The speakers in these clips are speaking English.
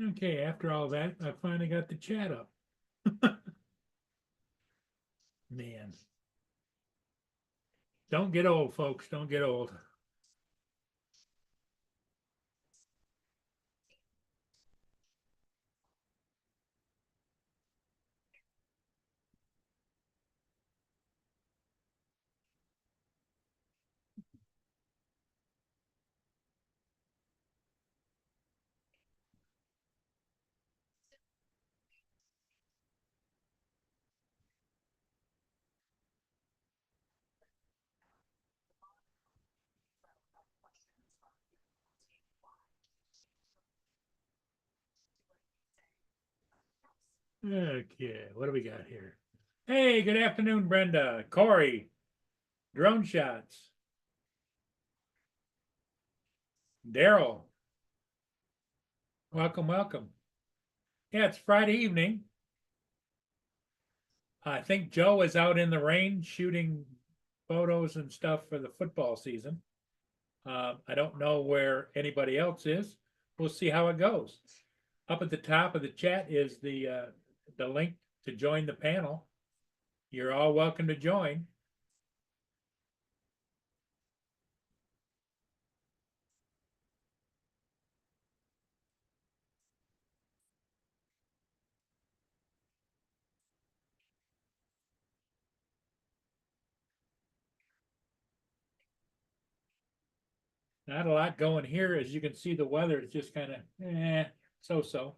Okay, after all that, I finally got the chat up. Man, don't get old, folks. Don't get old. Okay, what do we got here? Hey, good afternoon, Brenda, Corey, Drone Shots, Daryl. Welcome, welcome. Yeah, it's Friday evening. I think Joe is out in the rain shooting photos and stuff for the football season. I don't know where anybody else is. We'll see how it goes. Up at the top of the chat is the link to join the panel. You're all welcome to join. Not a lot going here. As you can see, the weather is just kind of so-so.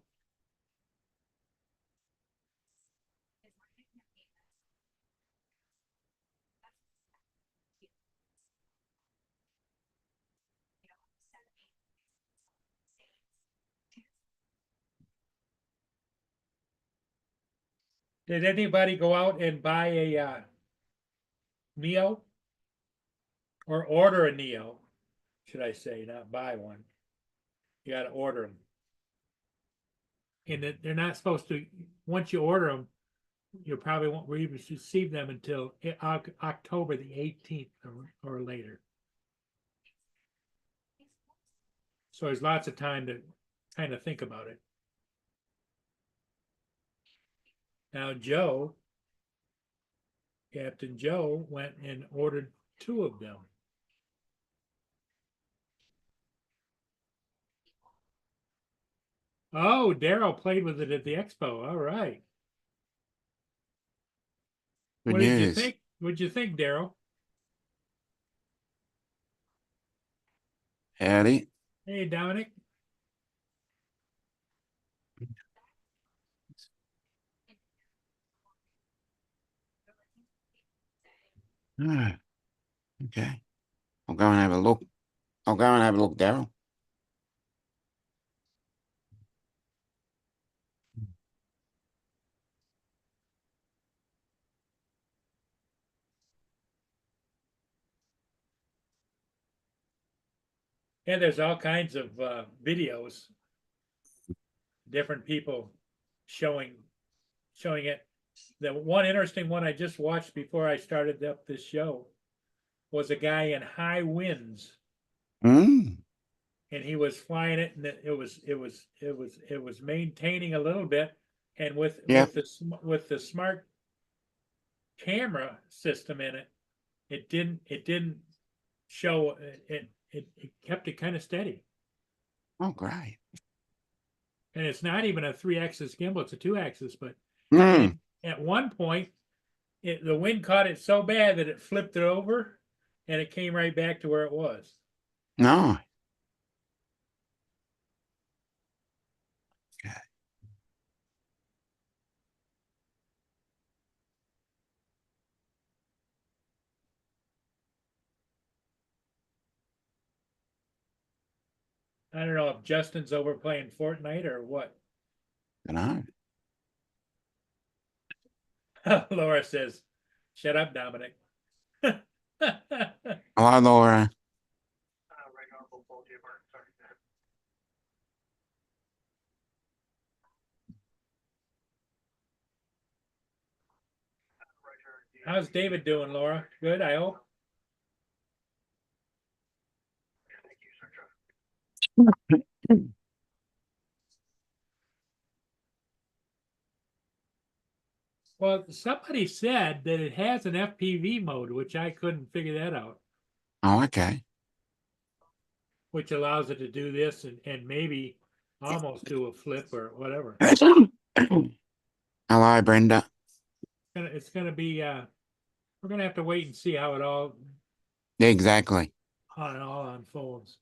Did anybody go out and buy a Neo or order a Neo? Should I say, not buy one? You got to order them, and they're not supposed to. Once you order them, you probably won't receive them until October the 18th or later. So there's lots of time to kind of think about it. Now, Captain Joe went and ordered 2 of them. Oh, Daryl played with it at the expo. All right. Good What did you news. think? What'd you think, Daryl? Howdy. Hey, Dominic. Ah, okay. I'll go and have a look. I'll go and have a look, Daryl. Yeah, there's all kinds of videos, different people showing it. The one interesting one I just watched before I started up this show was a guy in high winds, Mm. and he was flying it, and it was maintaining a little bit, and with Yep. the smart camera system in it, it didn't show it kept it kind of steady. Oh, great. And it's not even a 3-axis gimbal, it's a 2-axis, but Mm. at one point the wind caught it so bad that it flipped it over and it came right back to where it was. No. Okay. I don't know if Justin's over playing Fortnite or what. I know. Laura says, shut up, Dominic. Hello, Laura. How's David doing, Laura? Good, I hope. Well, somebody said that it has an FPV mode, which I couldn't figure that out, Oh, okay. which allows it to do this and maybe almost do a flip or whatever. Hello, Brenda. It's gonna be we're gonna have to wait and see how it all Exactly. unfolds.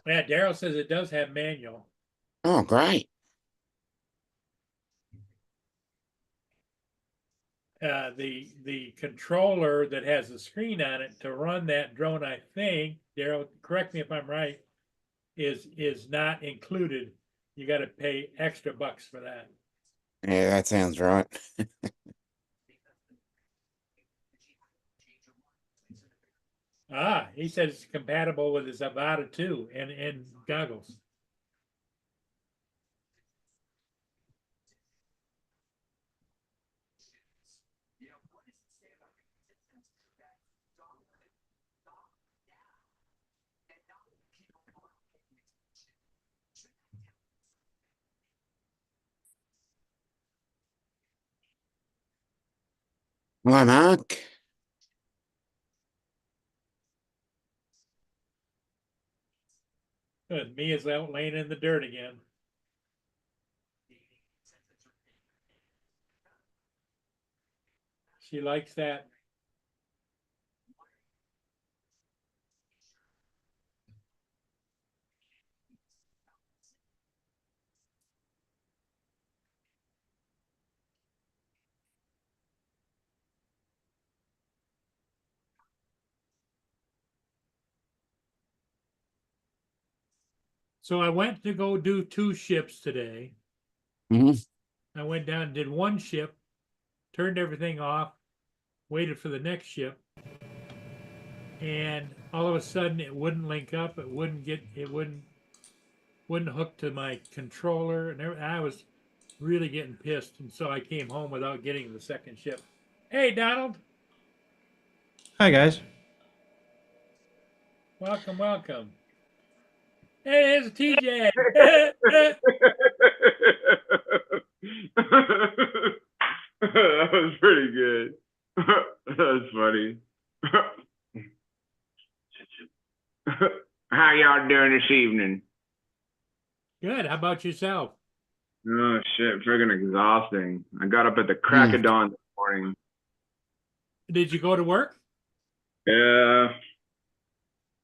Yeah, Daryl says it does have manual. Oh, great. The controller that has the screen on it to run that drone, I think, Daryl, correct me if I'm right, is not included. You got to pay extra bucks for that. Yeah, that sounds right. He says it's compatible with his Avata 2 and goggles. Hello, Mark. Good. Mia's out laying in the dirt again. She likes that. So I went to go do 2 ships today. Mhm. I went down and did 1 ship, turned everything off, waited for the next ship, and all of a sudden it wouldn't link up. It wouldn't hook to my controller, and I was really getting pissed, and so I came home without getting the second ship. Hey, Donald, Hi, guys. welcome, welcome. Hey, it's TJ. That was pretty good. That was funny. How y'all doing this evening? Good. How about yourself? Oh shit, friggin' exhausting. I got up at the crack of dawn this morning. Did you go to work? Yeah.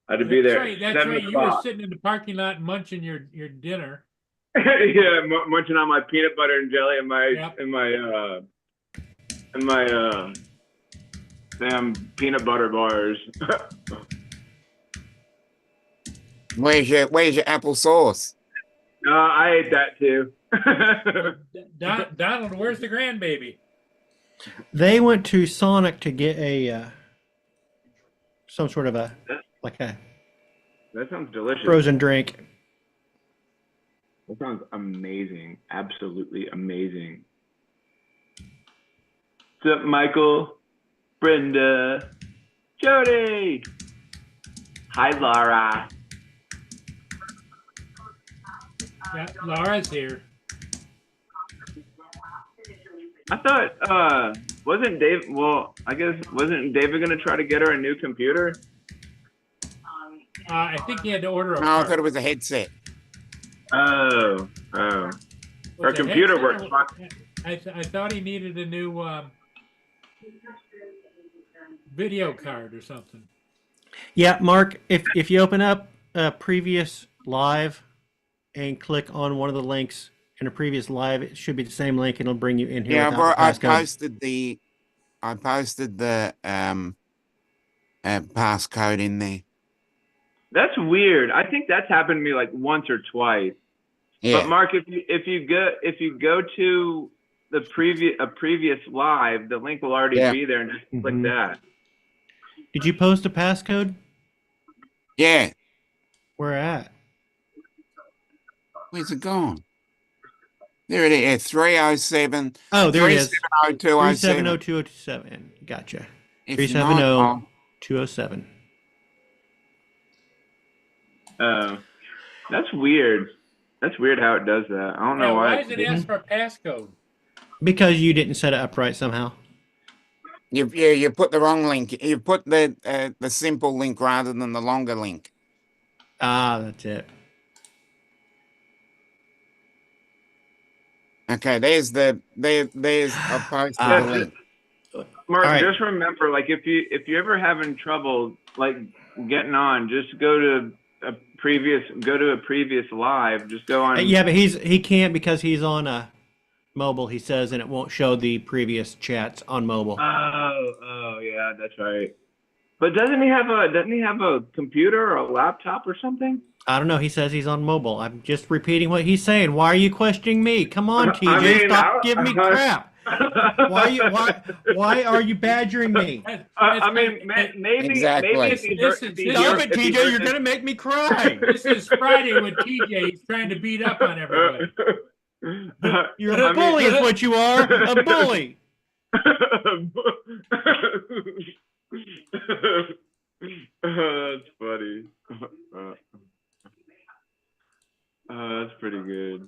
I had to be there at That's 7 right. You were o'clock. sitting in the parking lot munching your dinner. Yeah, munching on my peanut butter and jelly and my Yep. and my damn peanut butter bars. Where's your apple sauce? I ate that too. Donald, where's the grandbaby? They went to Sonic to get a some sort of a That sounds delicious. frozen drink. That sounds amazing. Absolutely amazing. What's up, Michael? Brenda? Jody? Hi, Laura. Yeah, Laura's here. I thought, wasn't Dave, well, I guess, wasn't David going to try to get her a new computer? I think he had to order a No, I part. thought it was a headset. Oh. Was Her it computer headset works or- fine. I thought he needed a new video card or something. Yeah, Mark, if you open up a previous live and click on one of the links in a previous live, it should be the same link and it'll bring you in here Yeah, without the I passcode. posted the passcode in there. That's weird. I think that's happened to me like once or twice. Yeah. But Mark, if you go to the previous live, the link will already Yeah. be there, and just click Mhm. that. Did you post a passcode? Yeah. Where at? Where's it gone? There it is. 307 Oh, there it is. 370-207. 370-2027. Gotcha. If not, I'll 370-207. That's weird. That's weird how it does that. I don't know Yeah, why. why does it ask for a passcode? Because you didn't set it up right somehow. you put the wrong link. You put the simple link rather than the longer link. Ah, that's it. Okay, there's a post Ah. of the link. Mark, All right. just remember, like if you're ever having trouble like getting on, just go to a previous live. Just go on. Yeah, but he can't because he's on a mobile. He says, and it won't show the previous chats on mobile. Oh yeah, that's right. But doesn't he have a computer or a laptop or something? I don't know. He says he's on mobile. I'm just repeating what he's saying. Why are you questioning me? Come on, TJ, stop giving me crap. Why are you badgering me? I mean, maybe Exactly. maybe if you heard, This is- if you Stop heard- it, if you TJ. heard You're this- gonna make me cry. This is Friday with TJ. He's trying to beat up on everybody. You're a bully, is what you are. A bully. That's funny. That's pretty good.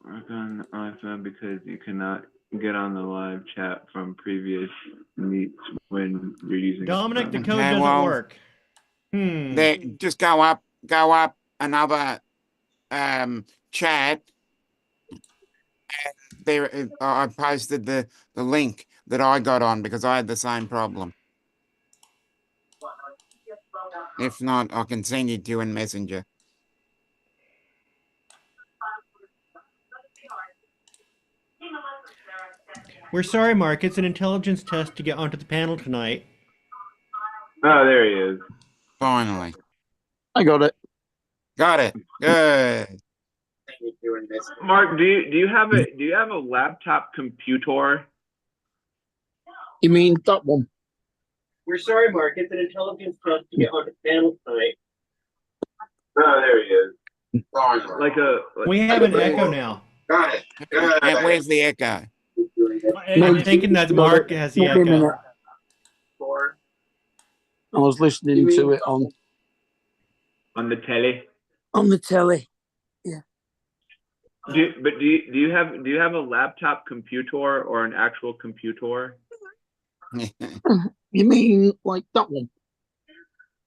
Work on the iPhone because you cannot get on the live chat from previous meets when you're using. Dominic, the a code Okay, doesn't well, work. There, just go up another chat. And there, I posted the link that I got on because I had the same problem. If not, I can send it to you in Messenger. We're sorry, Mark. It's an intelligence test to get onto the panel tonight. Oh, there he is. Finally, I got it. got it. Good. Mark, do you have a laptop computer? You mean that one? We're sorry, Mark. It's an intelligence test to get onto the panel tonight. Oh, there he is. Finally. We have an echo now. Got it. Good. And where's the echo? I'm thinking that Mark has the Wait a minute. echo. I was listening to it on on the telly. the telly. Do you have a laptop computer or an actual computer? You mean like that one?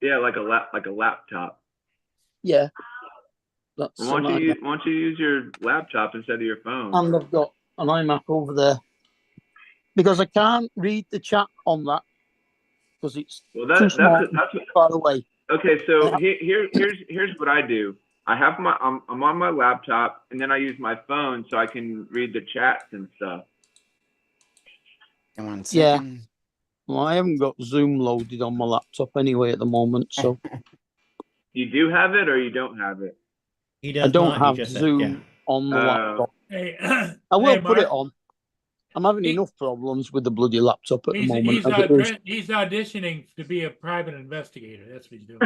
Yeah, like a laptop. Yeah. That's Why don't you use your laptop instead of your phone? and I've got an iMac over there because I can't read the chat on that because it's Well, too that's small, far away. okay. So here's what I do. I have I'm on my laptop and then I use my phone so I can read the chats and stuff. In 1 Yeah. second. Well, I haven't got Zoom loaded on my laptop anyway at the moment, so You do have it or you don't have it? He does I don't not, he have just said, Zoom yeah. on the laptop. Hey, I will hey, put it Mark, on. I'm having He- enough problems with the bloody laptop at the He's, moment. he's, as it is. he's auditioning to be a private investigator. That's what he's doing.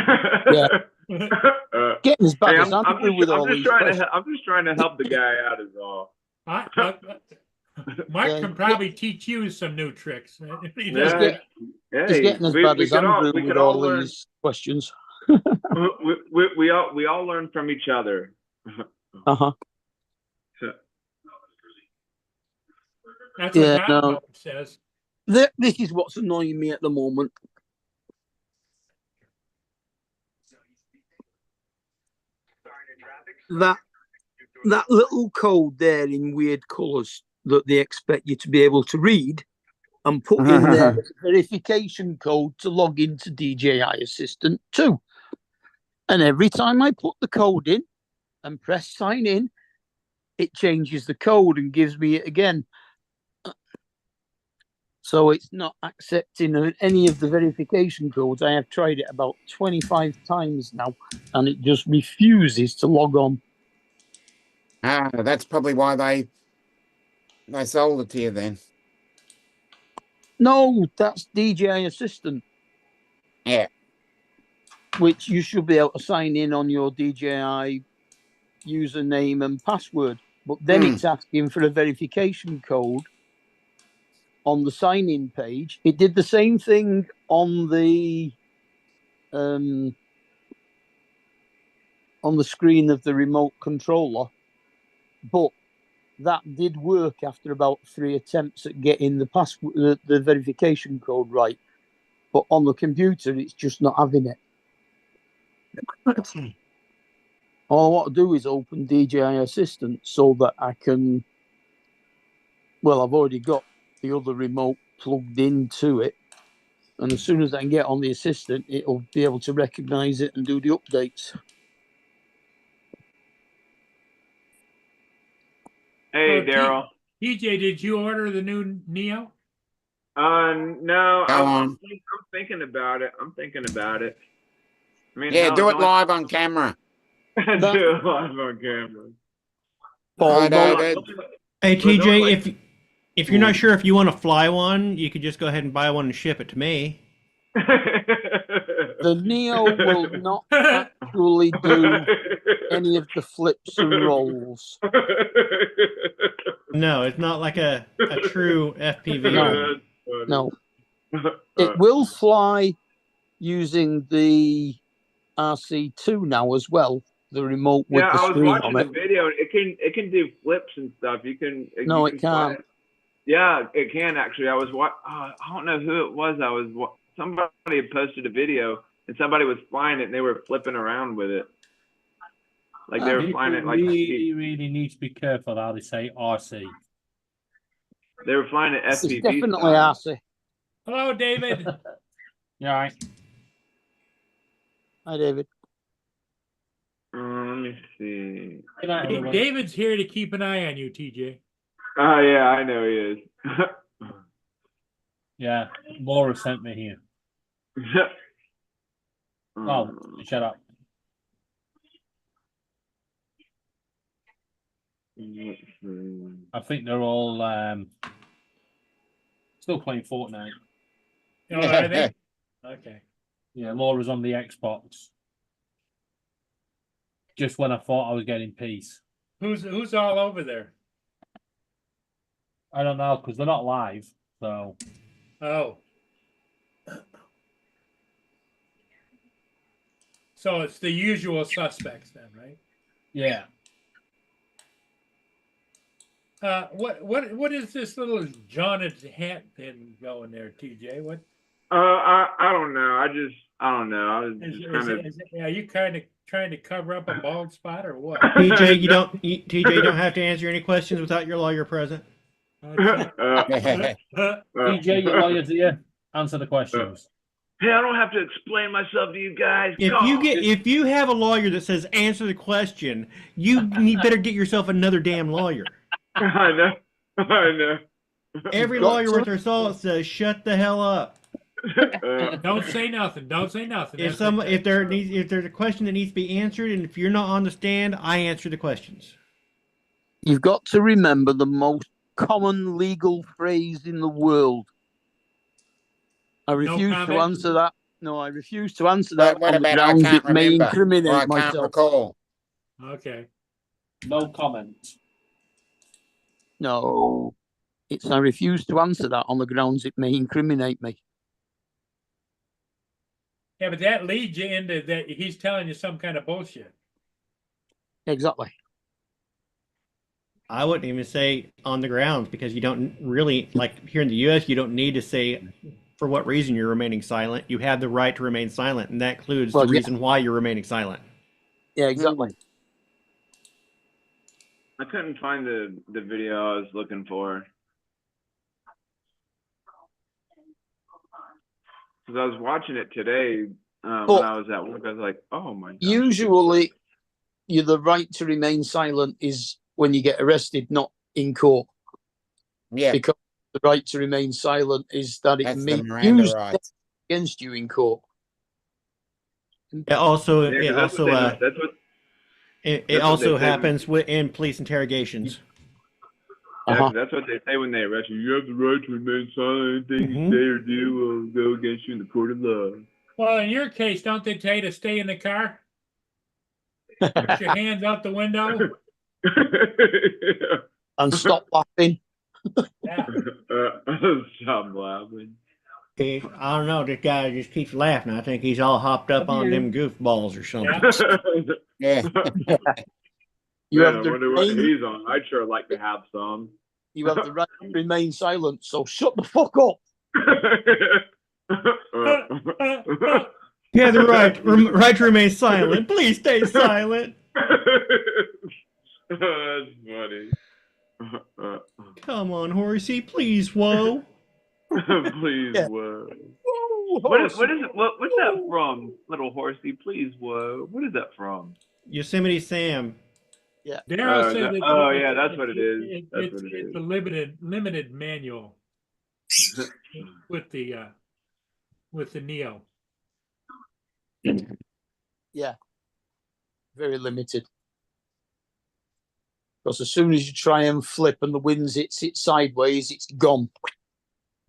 Getting as bad Hey, as I'm doing with all these questions. I'm just trying to help the guy out is all. Mark Yeah. can probably teach you some new tricks. He Yeah. does. get- Hey, It's getting as bad as Andrew we with could all all learn. these questions. We all learn from each other. Uh-huh. So, That's Yeah, what no. Don says. This is what's annoying me at the moment. That little code there in weird colours that they expect you to be able to read and put in there as a verification code to log into DJI Assistant 2. And every time I put the code in and press sign in, it changes the code and gives me it again. So it's not accepting any of the verification codes. I have tried it about 25 times now, and it just refuses to log on. That's probably why they sold it to you then. No, that's DJI Assistant, Yeah. which you should be able to sign in on your DJI username and password. But then Hmm. it's asking for a verification code on the sign-in page. It did the same thing on the screen of the remote controller, but that did work after about 3 attempts at getting the password, the verification code right. But on the computer, it's just not having it. All I want to do is open DJI Assistant so that I can. Well, I've already got the other remote plugged into it, and as soon as I can get on the Assistant, it'll be able to recognize it and do the updates. Hey, Oh, Daryl. TJ, did you order the new Neo? No, Go on. I'm thinking about it. I'm thinking about it. I mean, Yeah, hell, do it's it live on camera. only- do it live on camera. Paul, Hi, no, David. Hey Well, no, TJ, like- if you're not sure if you want to fly one, you could just go ahead and buy one and ship it to me. the Neo will not actually do any of the flips and rolls. No, it's not like a true FPV. No. It will fly using the RC2 now as well, the remote with Yeah, the I was screen watching on the it. video. It can do flips and stuff. No, you it fly can't. Yeah, it can actually. I don't know who it was. Somebody had posted a video and somebody was flying it and they were flipping around with it. Like they were flying it like really need to be careful how they say RC. they were flying it It's FPV definitely style. RC. Hello, David. Yeah, right. Hi, David. Let me see. Good night, everyone. David's here to keep an eye on you, TJ. Oh yeah, I know he is. Yeah, Laura sent me here. Oh, shut up. I think they're all still playing Fortnite. Oh, are they? Okay. Yeah, Laura's on the Xbox. Just when I thought I was getting peace. Who's all over there? I don't know, because they're not live. So Oh. So it's the usual suspects then, right? yeah. What is this little Jonathan hat thing going there, TJ? What I don't know. I don't know. I was is, just is, kind of. are you kind of trying to cover up a bald spot or what? TJ, you don't have to answer any questions without your lawyer present. DJ, your lawyer's here. Answer the questions. Hey, I don't have to explain myself to you guys. If you have a lawyer that says answer the question, you better get yourself another damn lawyer. I know. I know. Every lawyer with their salt says shut the hell up. Don't say nothing. Don't say nothing. If That's there's a question that needs to be answered, and if you're not on the stand, I answer the questions. You've got to remember the most common legal phrase in the world. I refuse to comment? answer that. No, I refuse to answer But that what on the about I grounds can't it may remember, or I incriminate can't myself. recall? okay. No comment. No, it's I refuse to answer that on the grounds it may incriminate me. Yeah, but that leads you into that he's telling you some kind of bullshit. Exactly. I wouldn't even say on the grounds because you don't really, like here in the U.S., you don't need to say for what reason you're remaining silent. You have the right to remain silent, and that includes the reason why you're remaining silent. Yeah, exactly. I couldn't find the video I was looking for. Because I was watching it today when I was at work. I was like, oh my God. Usually, the right to remain silent is when you get arrested, not in court. Yeah, Because the right to remain silent is that it that's may the be Miranda used rights. against you in court. It also, Yeah, 'cause it that's also, what they- that's what it that's what also they say. happens in police interrogations. Uh-huh. That's what they say when they arrest you. You have the right to remain silent. Anything Mhm. you say or do will go against you in the court of law. Well, in your case, don't they tell you to stay in the car? Put your hands out the window? And stop laughing. Yeah. Stop laughing. I don't know. This guy just keeps laughing. I think he's all hopped up on them goofballs or something. Yeah. Yeah. You Man, have I the wonder what remain, he's on. I'd sure like to have some. you have the right to remain silent. So shut the fuck up. Yeah, the right to remain silent. Please stay silent. That's funny. Come on, horsey. Please, whoa. Please, Yeah. whoa. Woo, What's horsey. that from, little horsey? Please, whoa. What is that from? Yosemite Sam. Daryl said no- it's, oh, yeah, that's what it is. That's it's, what it it's is. a limited manual with the Neo. Yeah. Very limited. Because as soon as you try and flip and the wind hits it sideways, it's gone.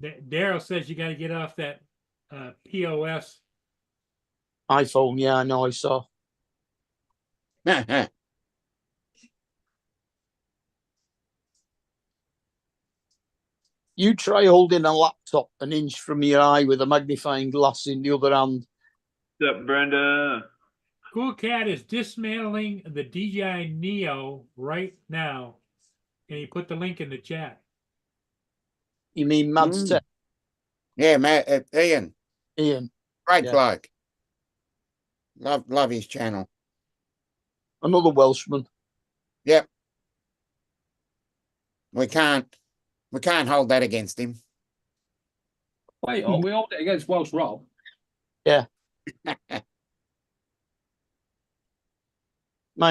Daryl says you got to get off that POS. iPhone, yeah, I know, I saw. You try holding a laptop an inch from your eye with a magnifying glass in the other hand. What's up, Brenda? Cool Cat is dismantling the DJI Neo right now, and he put the link in the chat. You mean Mads Mm. Tech, Yeah, Ian, Ian? great Yeah. bloke. Love his channel. Another Welshman. We can't hold that against him. Wait, oh, we hold it against Welsh Rob. Man,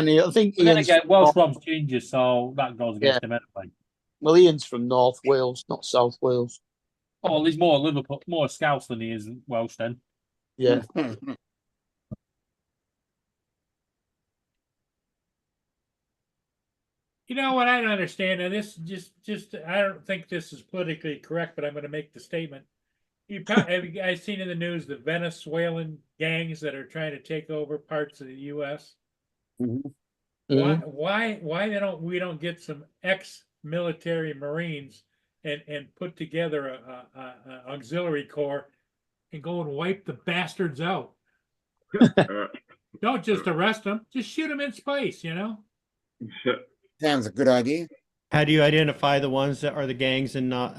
I think But then Ian's again, from Welsh North, Rob's genius, so that goes against him anyway. well, Ian's from North Wales, not South Wales. Oh, well, he's more Liverpool, more Scouse than he is Welsh then. Yeah. You know what I don't understand, and this just I don't think this is politically correct, but I'm going to make the statement. Have you guys seen in the news the Venezuelan gangs that are trying to take over parts of the U.S.? Mhm. Mhm. Why we don't get some ex-military Marines and put together a auxiliary corps and go and wipe the bastards out? Don't just arrest them, just shoot them in space, you know? Sounds a good idea. How do you identify the ones that are the gangs and not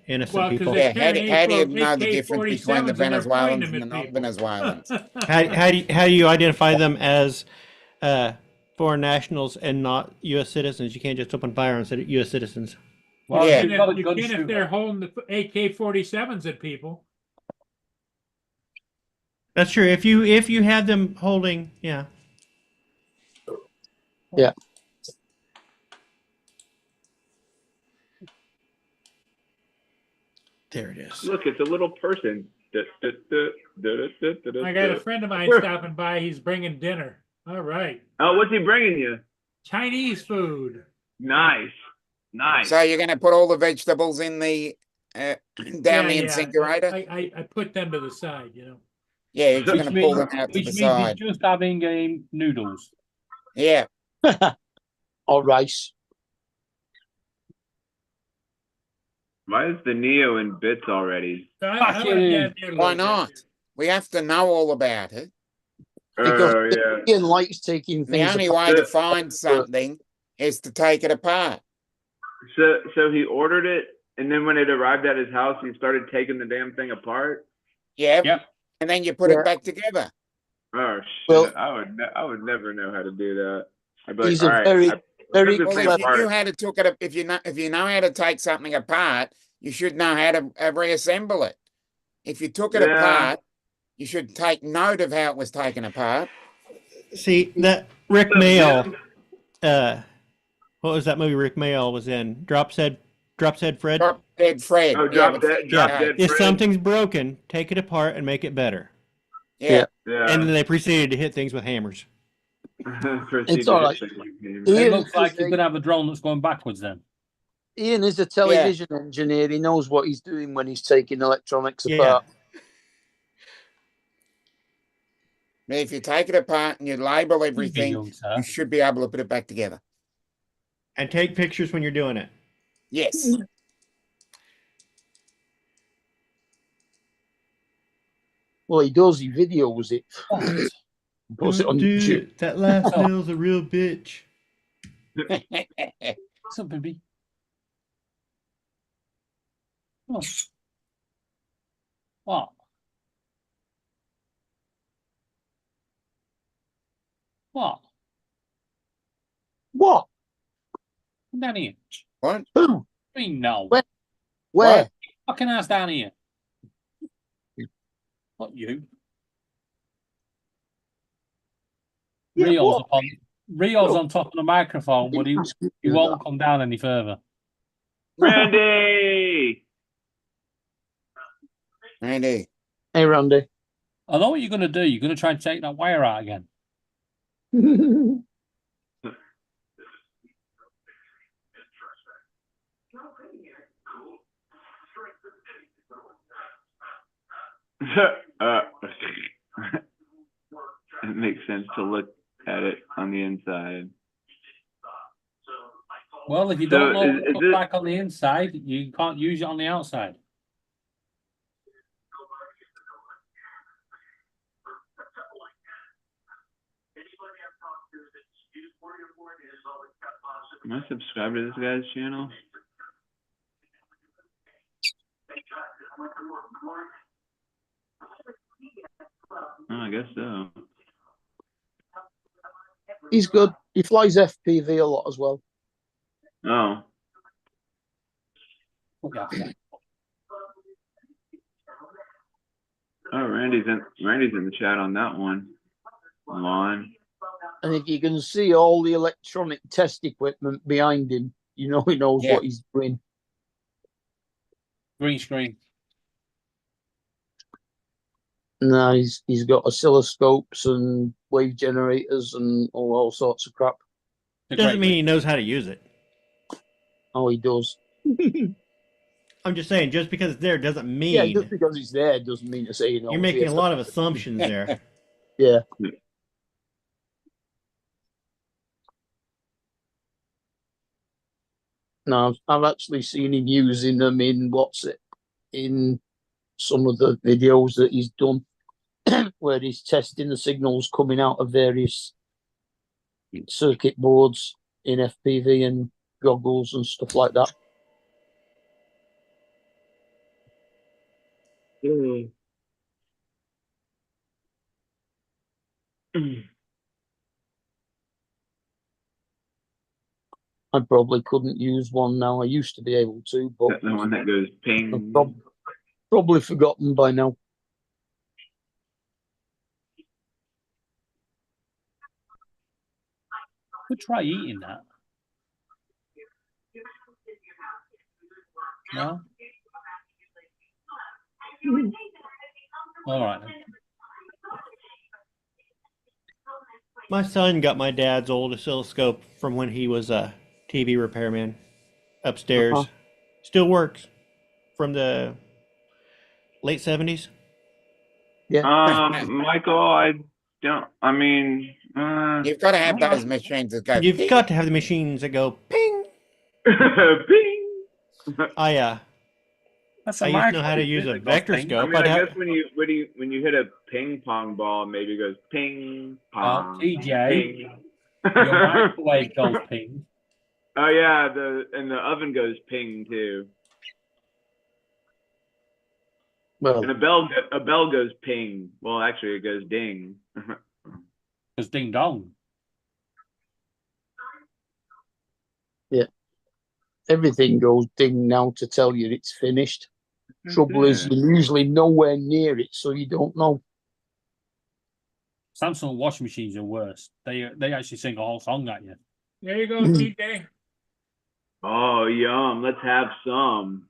innocent Well, 'cause people? they- Yeah, how do you know the AK-47s difference between the and they're pointing Venezuelans them and the at people. non-Venezuelans? How do you identify them as foreign nationals and not U.S. citizens? You can't just open fire on U.S. citizens. Well, Yeah. you've got a You gun can if shooter. they're holding the AK-47s at people. That's true. If you have them holding, yeah. Yeah. There it is. Look, it's a little person. I got a friend of mine stopping by. He's bringing dinner. All right. Oh, what's he bringing you? Chinese food. Nice. Nice. So you're going to put all the vegetables in the down the incinerator? I put them to the side, you know. Yeah, you're Which going to pull means, them out to which the means side. he's just having noodles. Yeah. Or rice. Why is the Neo in bits already? So I Fuck wanna you. get there a Why little not? bit. We have to know all about it. Because Oh, yeah. Ian likes taking The things only apart. way to find something is to take it apart. So he ordered it, and then when it arrived at his house, he started taking the damn thing apart. Yeah. Yep. And then you put Yeah. it back together. Oh shit! Well- I would never know how to do that. I'd be like, He's all a right, very, I very took this Well, thing if clever. you knew apart. how to took it, if you know how to take something apart, you should know how to reassemble it. If you took it Yeah. apart, you should take note of how it was taken apart. See that Rick What's up, Mayall. Jim? What was that movie Rick Mayall was in? Drop's Dead Fred. Drop Dead Fred. Oh, Drop Dead If Fred. something's broken, take it apart and make it better. Yeah. Yeah. And then they proceeded to hit things with hammers. It's all right. It Ian looks like is you're going to have a drone that's going backwards then. Ian is a television engineer. He knows what he's doing when he's taking electronics Yeah. apart. If you take it apart and you label young, everything, sir. you should be able to put it back together. And take pictures when you're doing it. Yes. Well, he does. He videos it. What? Puts it on Dude, YouTube. that last nail's a real bitch. What's up, baby? What? What? What? What? Come down here. What? Who? I mean, no. Where? Where? What? Fucking ass down here. Not you. Yeah, Rio's what? Rio's on top of the microphone, but he won't come down any further. Randy. Randy. Hey, Randy. I know what you're going to do. You're going to try and take that wire out again. It makes sense to look at it on the inside. Well, if you So don't know is what to put it- back on the inside, you can't use it on the outside. Am I subscribed to this guy's channel? Oh, I guess so. He's good. He flies FPV a lot as well. Oh. Okay. Oh, Randy's in the chat on that one. Lon. And if you can see all the electronic test equipment behind him, you know he knows Yeah. what he's doing. Green screen. No, he's got oscilloscopes and wave generators and all sorts of crap. The Doesn't great mean he knows how to use it. Oh, he does. I'm just saying, just because it's there doesn't mean Yeah, just because it's there doesn't mean to say you know. you're making a lot of assumptions there. Yeah. No, I've actually seen him using them in in some of the videos that he's done, where he's testing the signals coming out of various circuit boards in FPV and goggles and stuff like that. I probably couldn't use one now. I used to be able to, but The one that goes I've ping. probably forgotten by now. Could try eating that. No? All right. Then. My son got my dad's old oscilloscope from when he was a TV repairman upstairs. Uh-huh. Still works from the late 70s. Michael, I don't. I mean, You've got to have those machines that go. You've ping. got to have the machines that go ping. ping. That's I used to know how to use a vector I scope. mean, I'd I have, guess when you hit a ping pong ball, maybe it goes ping pong. TJ, Ping. your microwave goes ping. Oh yeah, the oven goes ping too, Well, and a bell goes ping. Well, actually, it goes ding. Because ding dong. everything goes ding now to tell you it's finished. Trouble is, you're usually nowhere near it, so you don't know. Samsung washing machines are worse. They actually sing a whole song at you. There you go, TJ. Oh, yum! Let's have some.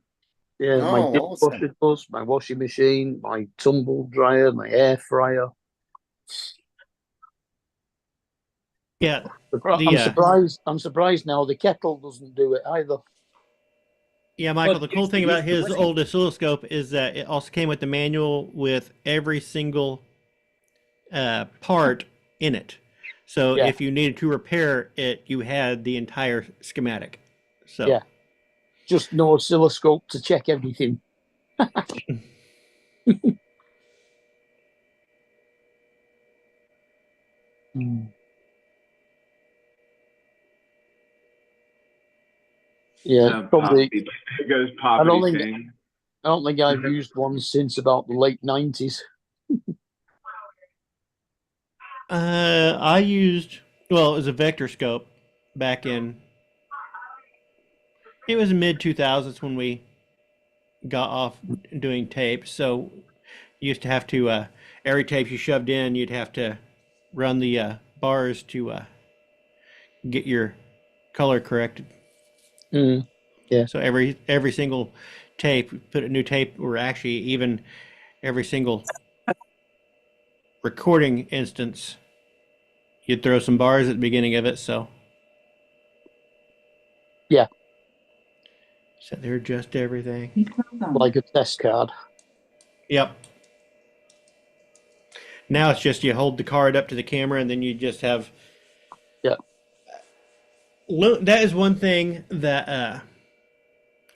Yeah, my Oh, dishwasher does, my washing machine, my tumble dryer, my air fryer. yeah, I'm surprised. I'm surprised now the kettle doesn't do it either. Yeah, Michael, Well, the cool thing used about to his listen. old oscilloscope is that it also came with the manual with every single part in it. So Yeah. if you needed to repair it, you had the entire schematic. So Yeah. Just no oscilloscope to check everything. Yeah, probably. It goes I don't poppity think ping. I don't think I've used one since about the late 90s. I used, well, it was a vector scope back in, it was mid 2000s when we got off doing tapes. So you used to have to, every tape you shoved in, you'd have to run the bars to get your color corrected. Mm. Yeah. So every single tape, put a new tape, or actually even every single recording instance, you'd throw some bars at the beginning of it. So Yeah. so they adjust everything. Like a test card. Yep. Now it's just you hold the card up to the camera and then you just have. Yeah. That is one thing that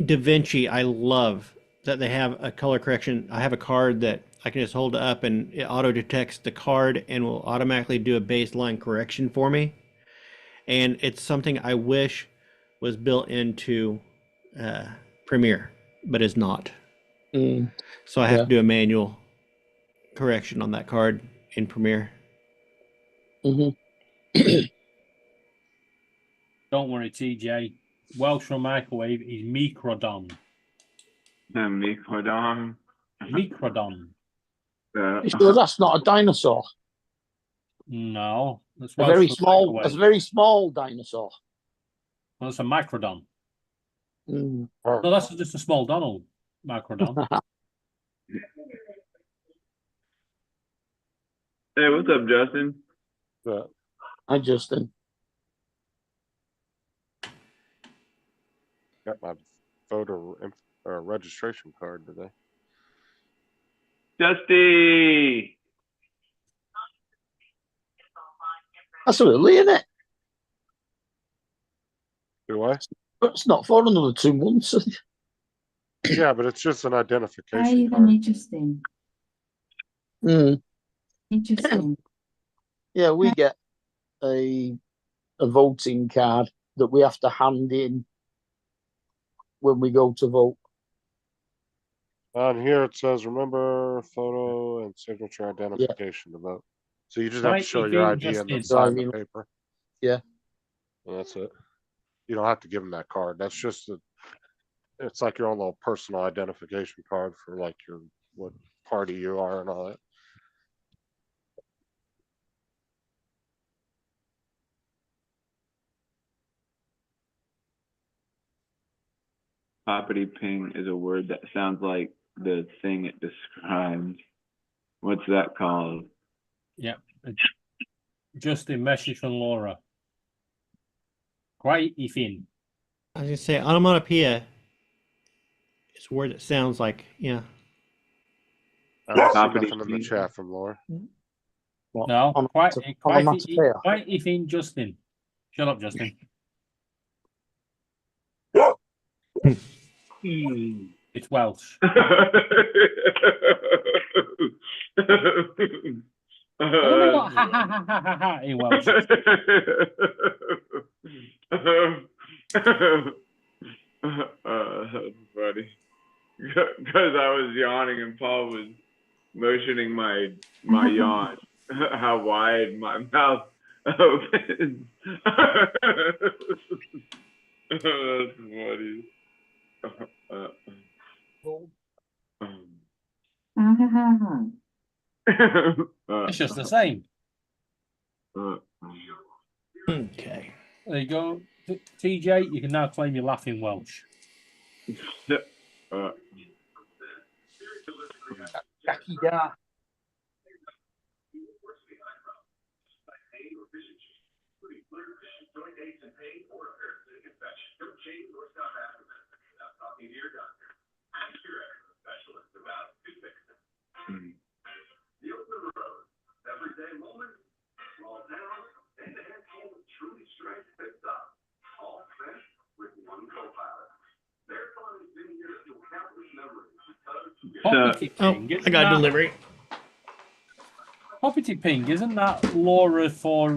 DaVinci I love, that they have a color correction. I have a card that I can just hold up and it auto detects the card and will automatically do a baseline correction for me. And it's something I wish was built into Premiere, but is not. Mm. So I have Yeah. to do a manual correction on that card in Premiere. Don't worry, TJ. Welsh from microwave is Microdon. Microdon. Microdon. You sure that's not a dinosaur? No, that's A Welsh very from small, microwave. a very small dinosaur. Well, that's a microdon. Mm. No, that's just a small Donald microdon. Hey, what's up, Justin? I Justin. Got my voter registration card today. Justy. That's early, isn't it? Do I? But it's not for another 2 months. Yeah, but it's just an How are identification you card. then interesting? Mm. Interesting. Yeah, we get a voting card that we have to hand in when we go to vote. On here it says, remember photo and signature identification to vote. So you just have to Right, show you your think ID and then Justin- sign the Driving- paper. Yeah. And that's it. You don't have to give them that card. That's just it's like your own little personal identification card for like your what party you are and all that. Poppity ping is a word that sounds like the thing it describes. What's that called? Justin, message from Laura. Great, Ethan. I was gonna say onomatopoeia is a word that sounds like, yeah. I don't see Poppity nothing in the ping. chat from Laura. No, quite, onomatopoeia. quite Ethan, Justin. Shut up, Justin. It's Welsh. Oh my God, ha ha ha ha ha ha in Welsh. That's funny. Because I was yawning and Paul was motioning my yawn. How wide my mouth opens. That's funny. Ha ha ha ha. It's just the same. Okay. There you go. TJ, you can now claim your laughing Welsh. Jackie Gar. Mm. Poppity Oh, Ping, I isn't got that- delivery. Poppity Ping, isn't that Laura for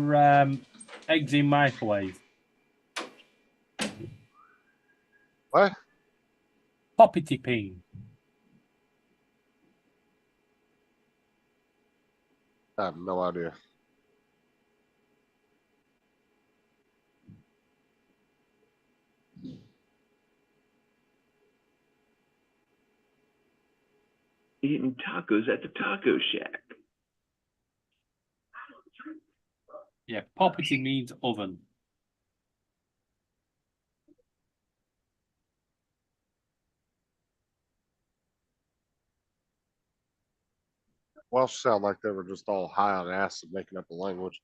eggs in microwave? What? Poppity Ping. I have no idea. Eating tacos at the taco shack. Yeah, poppity means oven. Welsh sound like they were just all high on acid making up a language.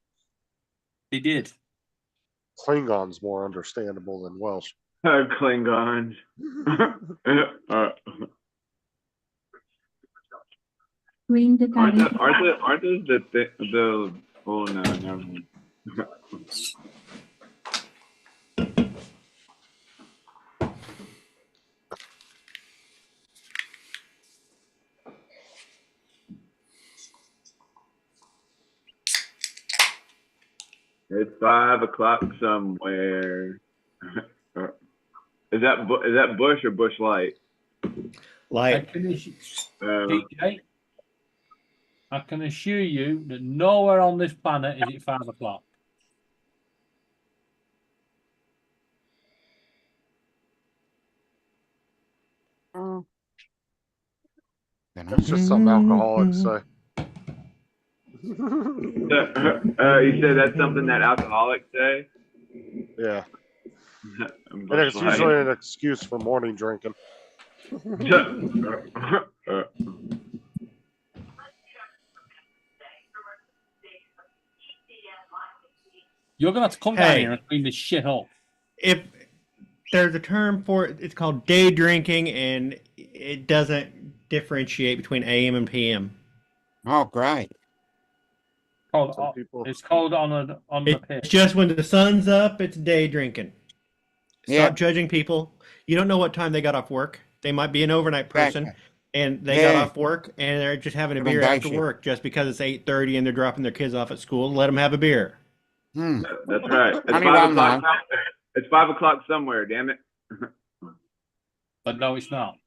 They did. Klingon's more understandable than Welsh. Klingons. Green the Aren't curry. those the oh no, never mind. It's 5 o'clock somewhere. Is that Bush or Bush Light? Light. TJ, I can assure you that nowhere on this planet is it 5 o'clock. It's just something alcoholics say. You said that's something that alcoholics say? Yeah. And Bush it's Light. usually an excuse for morning drinking. You're gonna have to come down Hey. here and clean this shit up. If there's a term for it, it's called day drinking, and it doesn't differentiate between AM and PM. Oh, great. Called, Some people, it's called on the It's pitch. just when the sun's up, it's day drinking. Stop Yeah. judging people. You don't know what time they got off work. They might be an overnight person, Exactly. and they got Yeah. off work and they're just having a Doing beer day after shift. work just because it's 8:30 and they're dropping their kids off at school. Let them have a beer. That's right. It's Honey 5 bun o'clock. now. It's 5 o'clock somewhere. Damn it. But no, it's not.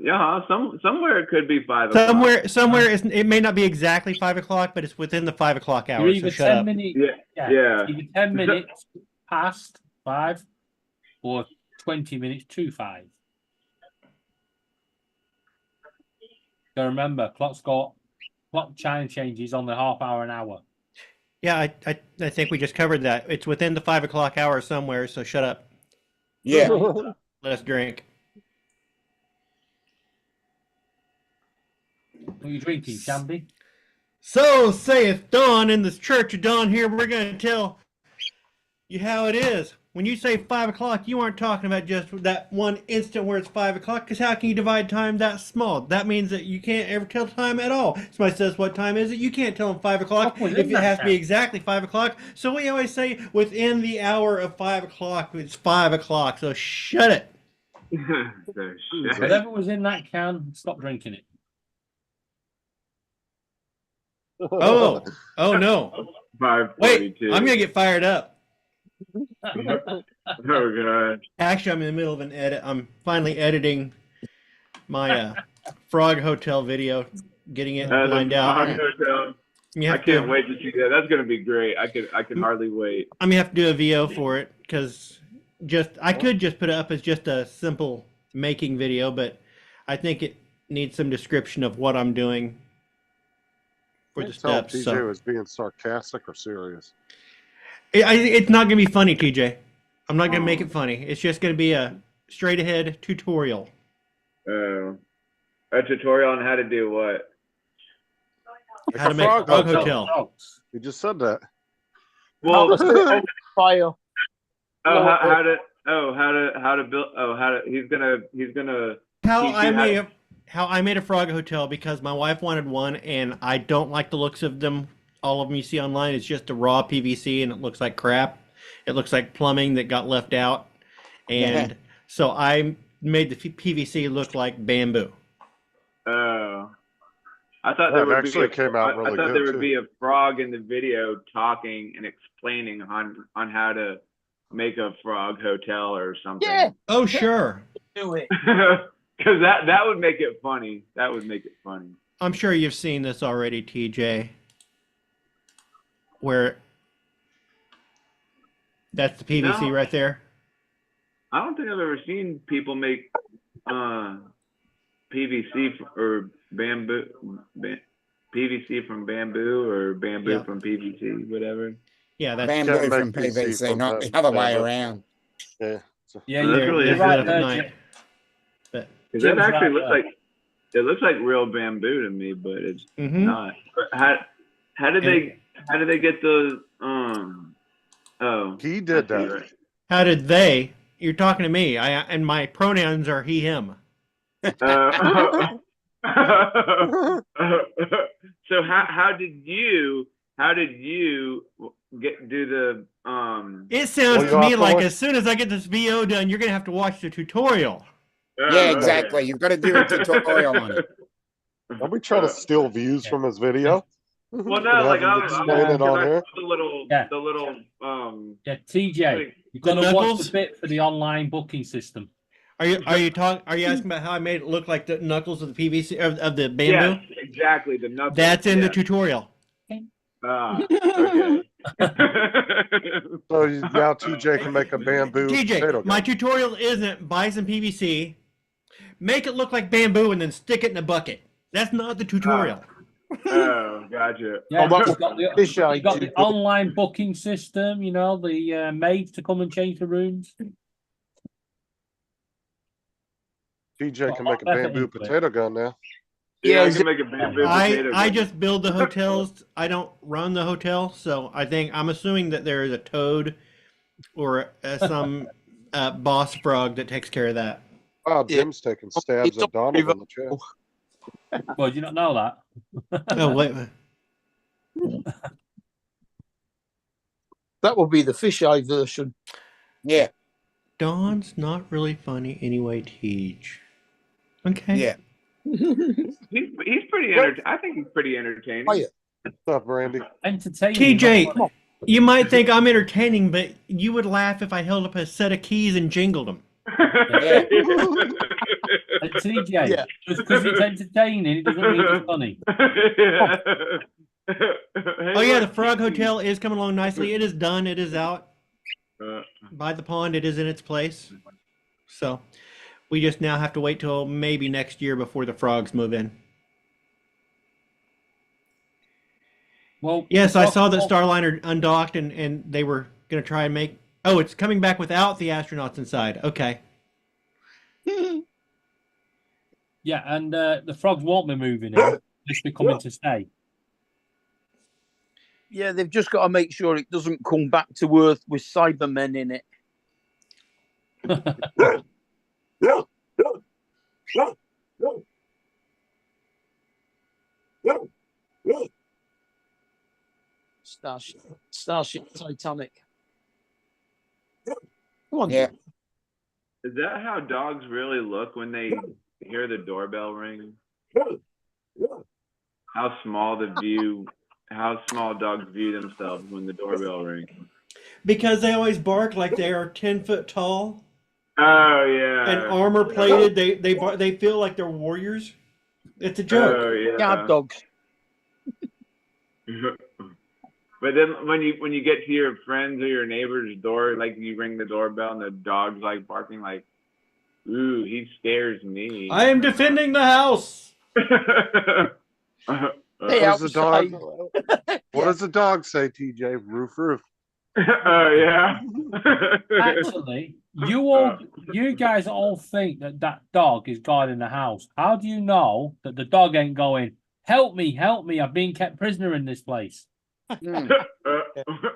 Yeah, somewhere it could be 5 o'clock. Somewhere it may not be exactly 5 o'clock, but it's within the 5 o'clock hour. You're So either shut 10 up. minutes, Yeah. either 10 minutes past 5 or 20 minutes to 5. So remember, clock chime changes on the half hour an hour. Yeah, I think we just covered that. It's within the 5 o'clock hour somewhere. So shut up. Yeah. Let us drink. What are you drinking, Shandy? So saith Dawn in this Church of Dawn here. We're going to tell you how it is. When you say 5 o'clock, you aren't talking about just that one instant where it's 5 o'clock, because how can you divide time that small? That means that you can't ever tell time at all. Somebody says, what time is it? You can't tell them 5 o'clock What was if in it that has to be time? exactly exactly 5 o'clock. So we always say within the hour of 5 o'clock, it's 5 o'clock. So shut it. Whatever was in that can, stop drinking it. Oh no. 5:42. Wait, I'm going to get fired up. Oh god. Actually, I'm in the middle of an edit. I'm finally editing my Frog Hotel video, getting it lined out. You I have can't to, wait to see that. That's gonna be great. I can hardly wait. I'm gonna have to do a VO for it because I could just put it up as just a simple making video, but I think it needs some description of what I'm doing for the tell if steps. TJ So was being sarcastic or serious. it's not gonna be funny, TJ. I'm not gonna make it funny. It's just gonna be a straight ahead tutorial. A tutorial on how to do what? How to make a Frog Hotel. You just said that. Well, Fire. how He's gonna How teach I you how made to- a how I made a frog hotel because my wife wanted one and I don't like the looks of them. All of them you see online is just a raw PVC and it looks like crap. It looks like plumbing that got left out. And so I made the PVC look like bamboo. Oh. I thought Yeah, there it would be actually came out I really thought good, there would too. be a frog in the video talking and explaining on how to make a frog hotel or something. Yeah, Oh, sure. do it. Because that would make it funny. That would make it funny. I'm sure you've seen this already, TJ. Where that's the PVC No. right there. I don't think I've ever seen people make PVC or PVC from bamboo or bamboo Yeah. from PVC, whatever. Yeah, that's Bamboo Can't from make PC PVC, from not that the other way bamboo. around. Yeah. Yeah, That's you're, really you're They right lit up there, at night. Jim. But Because that Jim's actually right looks there. like it looks like real bamboo to me, but it's mhm. not. But how did they get the He I did see, that. right. How did they? You're talking to me. And my pronouns are he, him. So how did you do the It sounds Well, to you me have to like watch- as soon as I get this VO done, you're gonna have to watch the tutorial. Yeah, exactly. You've got to do a tutorial on it. Don't be trying to steal views from his video. Well, And no, have like him I'm explain it on here. the little Yeah. I Yeah, TJ, think- you've got to watch knuckles? the bit for the online booking system. Are you asking about how I made it look like the knuckles of the PVC of the bamboo? Yes, exactly. The knuckles. That's in the yeah. tutorial. Ah, okay. So now TJ can make a bamboo potato TJ, my gun. tutorial isn't buy some PVC, make it look like bamboo, and then stick it in a bucket. That's not the tutorial. Oh, gotcha. Yeah, Oh, that's you've got the, fish eye you've got the too. online booking system, you know, the maids to come and change the rooms. TJ can Well, make a I'll bamboo definitely do it. potato gun now. Yeah, I is can make a bamboo I potato gun. just build the hotels. I don't run the hotel, so I'm assuming that there is a toad or some boss frog that takes care of that. Wow, Yeah. Jim's taking stabs It's at Donald all- in the chat. Well, do you not know that? Oh wait, That will be the fisheye version. Yeah, Dawn's not really funny anyway. Teach. Okay. yeah. He's pretty I think he's pretty entertaining. Oh, yeah. What's up, Randy? Entertaining. TJ, not funny. you might think I'm entertaining, but you would laugh if I held up a set of keys and jingled them. And TJ, Yeah. just because it's entertaining, it doesn't mean it's funny. Oh yeah, the Frog Hotel is coming along nicely. It is done. It is out by the pond. It is in its place. So we just now have to wait till maybe next year before the frogs move in. Well, Yes, I saw that Starliner undocked and they were going to try and make. Oh, it's coming back without the astronauts inside. Okay. Yeah, and the frogs won't be moving in. Just be coming to stay. Yeah, they've just got to make sure it doesn't come back to Earth with Cybermen in it. Starship Titanic. Come on. Yeah. Is that how dogs really look when they hear the doorbell ring? How small dogs view themselves when the doorbell rings? Because they always bark like they are 10 foot tall Oh yeah. and armor plated. They feel like they're warriors. It's a joke. Oh yeah. Guard dogs. But then when you get to your friends or your neighbor's door, like you ring the doorbell and the dog's like barking like, "Ooh, he scares me." I am defending the house. Hey, What does the dog? outside. What does the dog say, TJ? Roof, roof. Oh yeah. Actually, you guys all think that dog is guarding the house. How do you know that the dog ain't going, help me, I've been kept prisoner in this place?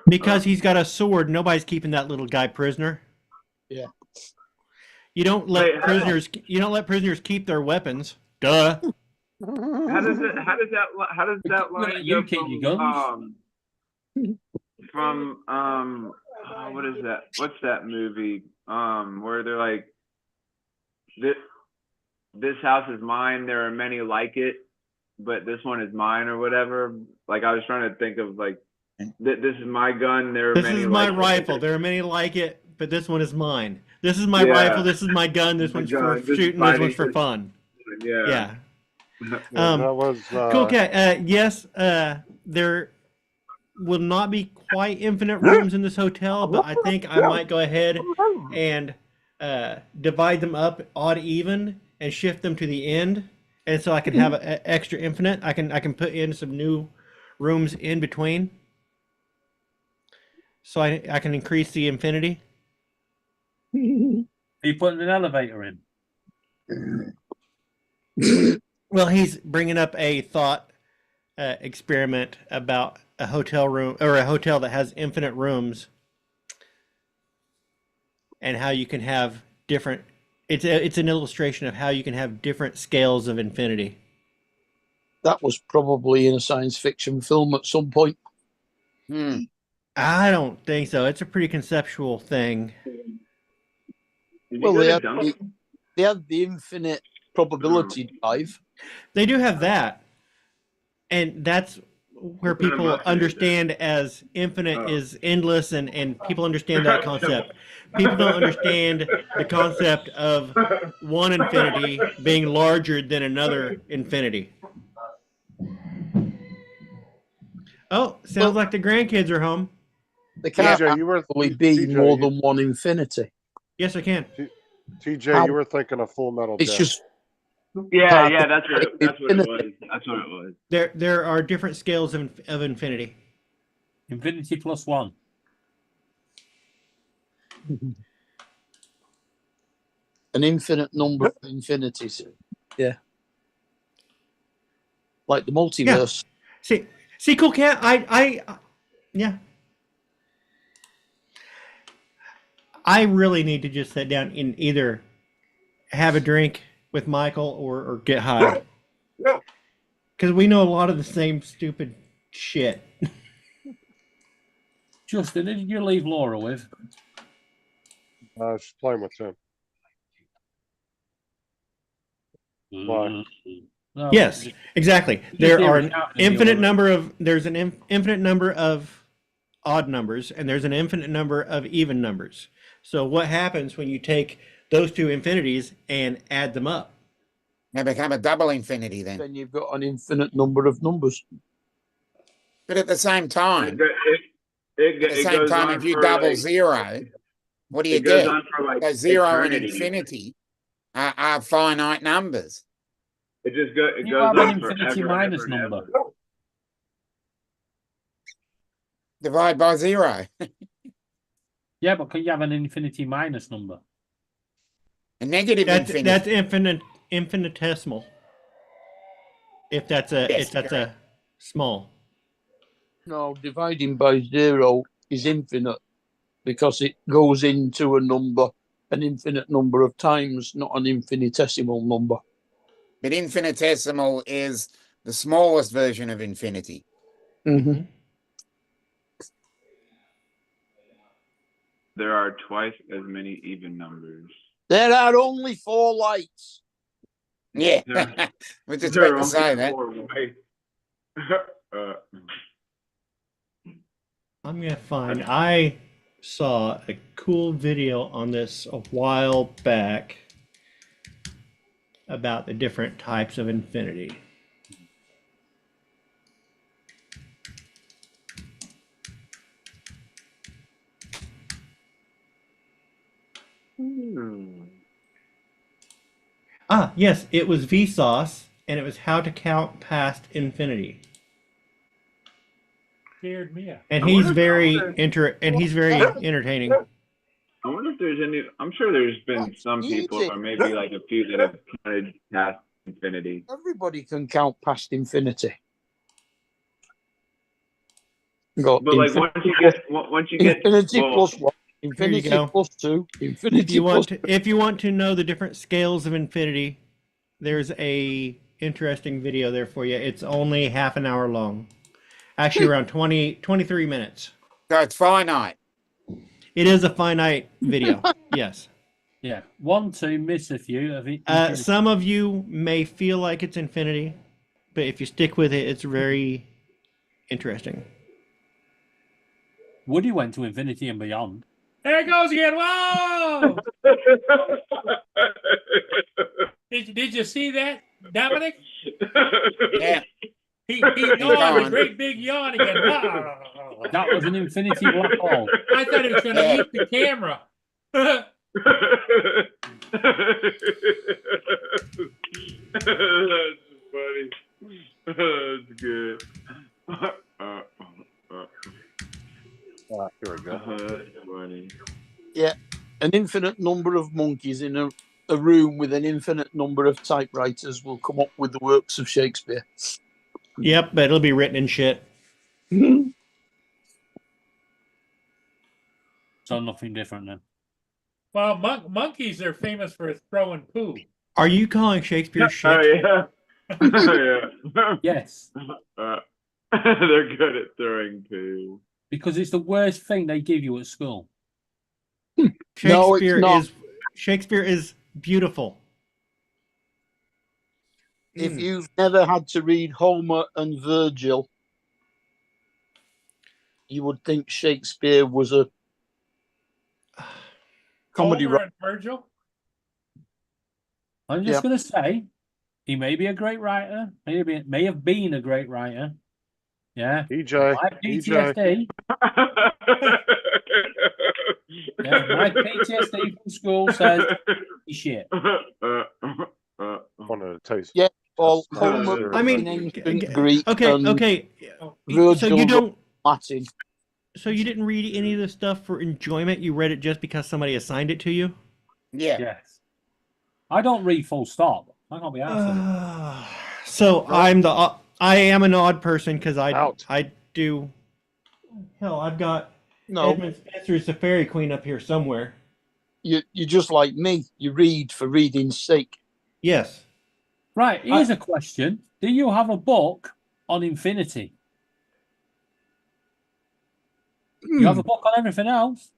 Because he's got a sword. Nobody's keeping that little guy prisoner. You don't let Wait, prisoners keep their weapons. Duh. How does that line You go keep your guns. what is that? What's that movie? Where they're like, this house is mine. There are many like it, but this one is mine, or whatever. Like, I was trying to think of like, this is my gun. There are This many. is my like rifle. It. There are many like it, but this one is mine. This is my Yeah. rifle. This is my gun. This My one's gun. for This is shooting. This one's fighting. for fun. Yeah. Yeah. Yeah, that was Cool cat. Yes, there will not be quite infinite rooms in this hotel, but I think I might go ahead and divide them up odd even and shift them to the end, and so I can have an extra infinite. I can put in some new rooms in between, so I can increase the infinity. Are you putting an elevator in? Well, he's bringing up a thought experiment about a hotel room or a hotel that has infinite rooms, and how you can have different. It's an illustration of how you can have different scales of infinity. That was probably in a science fiction film at some point. I don't think so. It's a pretty conceptual thing. Well, they had the infinite probability drive. They do have that, and that's where people understand as infinite is endless, and people understand that concept. People don't understand the concept of one infinity being larger than another infinity. Oh, sounds like the grandkids are home. There can't TJ, you were actually be TJ, more than one infinity. Yes, I can. TJ, you were thinking of Full Metal It's Jacket. just Yeah, that's what it was. That's what it was. There are different scales of infinity. Infinity plus one. an infinite number of infinities. Yeah. Like the multiverse. See, cool cat. Yeah. I really need to just sit down and either have a drink with Michael or get high. Because we know a lot of the same stupid shit. Justin, who did you leave Laura with? She's playing with Tim. Why? No, Yes, exactly. There hear are it an happening the infinite other number of infinite number of odd numbers, and there's an infinite number of even numbers. So what happens when you take those two infinities and add them up? They become a double infinity then. Then you've got an infinite number of numbers. But at the same time, if you for double like, zero, what do you it goes get? on for like So zero and eternity. infinity are finite numbers. It just goes. It You goes have an on infinity forever, minus ever, and number. ever. Divide by zero. Yeah, but can you have an infinity minus number? A negative infinity. That's infinitesimal. If that's a small. No, dividing by zero is infinite because it goes into a number an infinite number of times, not an infinitesimal number. But infinitesimal is the smallest version of infinity. Mm-hmm. There are twice as many even numbers. There are only 4 lights. Yeah, Yeah. we're just There about are to say only that. 4 ways. I'm gonna find. I saw a cool video on this a while back about the different types of infinity. Ah, yes, it was Vsauce, and it was how to count past infinity. Scared me. And I he's wonder- very I wonder- entertaining. I wonder if there's any. I'm sure there's been That's some people, easy. or maybe like a few that have counted past infinity. Everybody can count past infinity. Got But like infinity once you get infinity well, plus 1. Infinity go. plus 2. If Infinity you plus want to know the different scales of infinity, there's a interesting video there for you. It's only half an hour long. Actually around 23 minutes. So it's finite. It is a finite video. Yes. Yeah, 1, 2, miss a few of it. Some of you may feel like it's infinity, but if you stick with it, it's very interesting. Woody went to infinity and beyond. There it goes again. Whoa! Did you see that, Dominic? Yeah. He yawned a gone. great big yawn again. Wow. That was an infinity black hole. I thought he was going to Yeah. eat the camera. That's funny. That's good. Here we go. That's funny. an infinite number of monkeys in a room with an infinite number of typewriters will come up with the works of Shakespeare. Yep, but it'll be written in shit. So nothing different then. Well, monkeys are famous for throwing poo. Are you calling Shakespeare Oh shit? yeah. Yeah. Yes, They're good at throwing poo. because it's the worst thing they give you at school. No, it's not. Shakespeare is beautiful. If you've never had to read Homer and Virgil, you would think Shakespeare was a comedy Homer writer. and Virgil. I'm just Yeah. going to say, he may be a great writer, may have been a great writer. Yeah. EJ, My PTSD, my PTSD from school says he's shit. wanted to taste. Yeah, Well, That's Homer serious. I mean, in ancient Greek Okay, and okay. Virgil So you don't. Latin. So you didn't read any of the stuff for enjoyment. You read it just because somebody assigned it to you. Yeah. Yes. I don't read full stop. I can't be asked. So I am an odd person because Out. I do. Hell, I've got No, Edmund Spencer's The Fairy Queen up here somewhere. you're just like me. You read for reading's sake. Yes. Right, here's a question. Do you have a book on infinity? You have a book on everything else?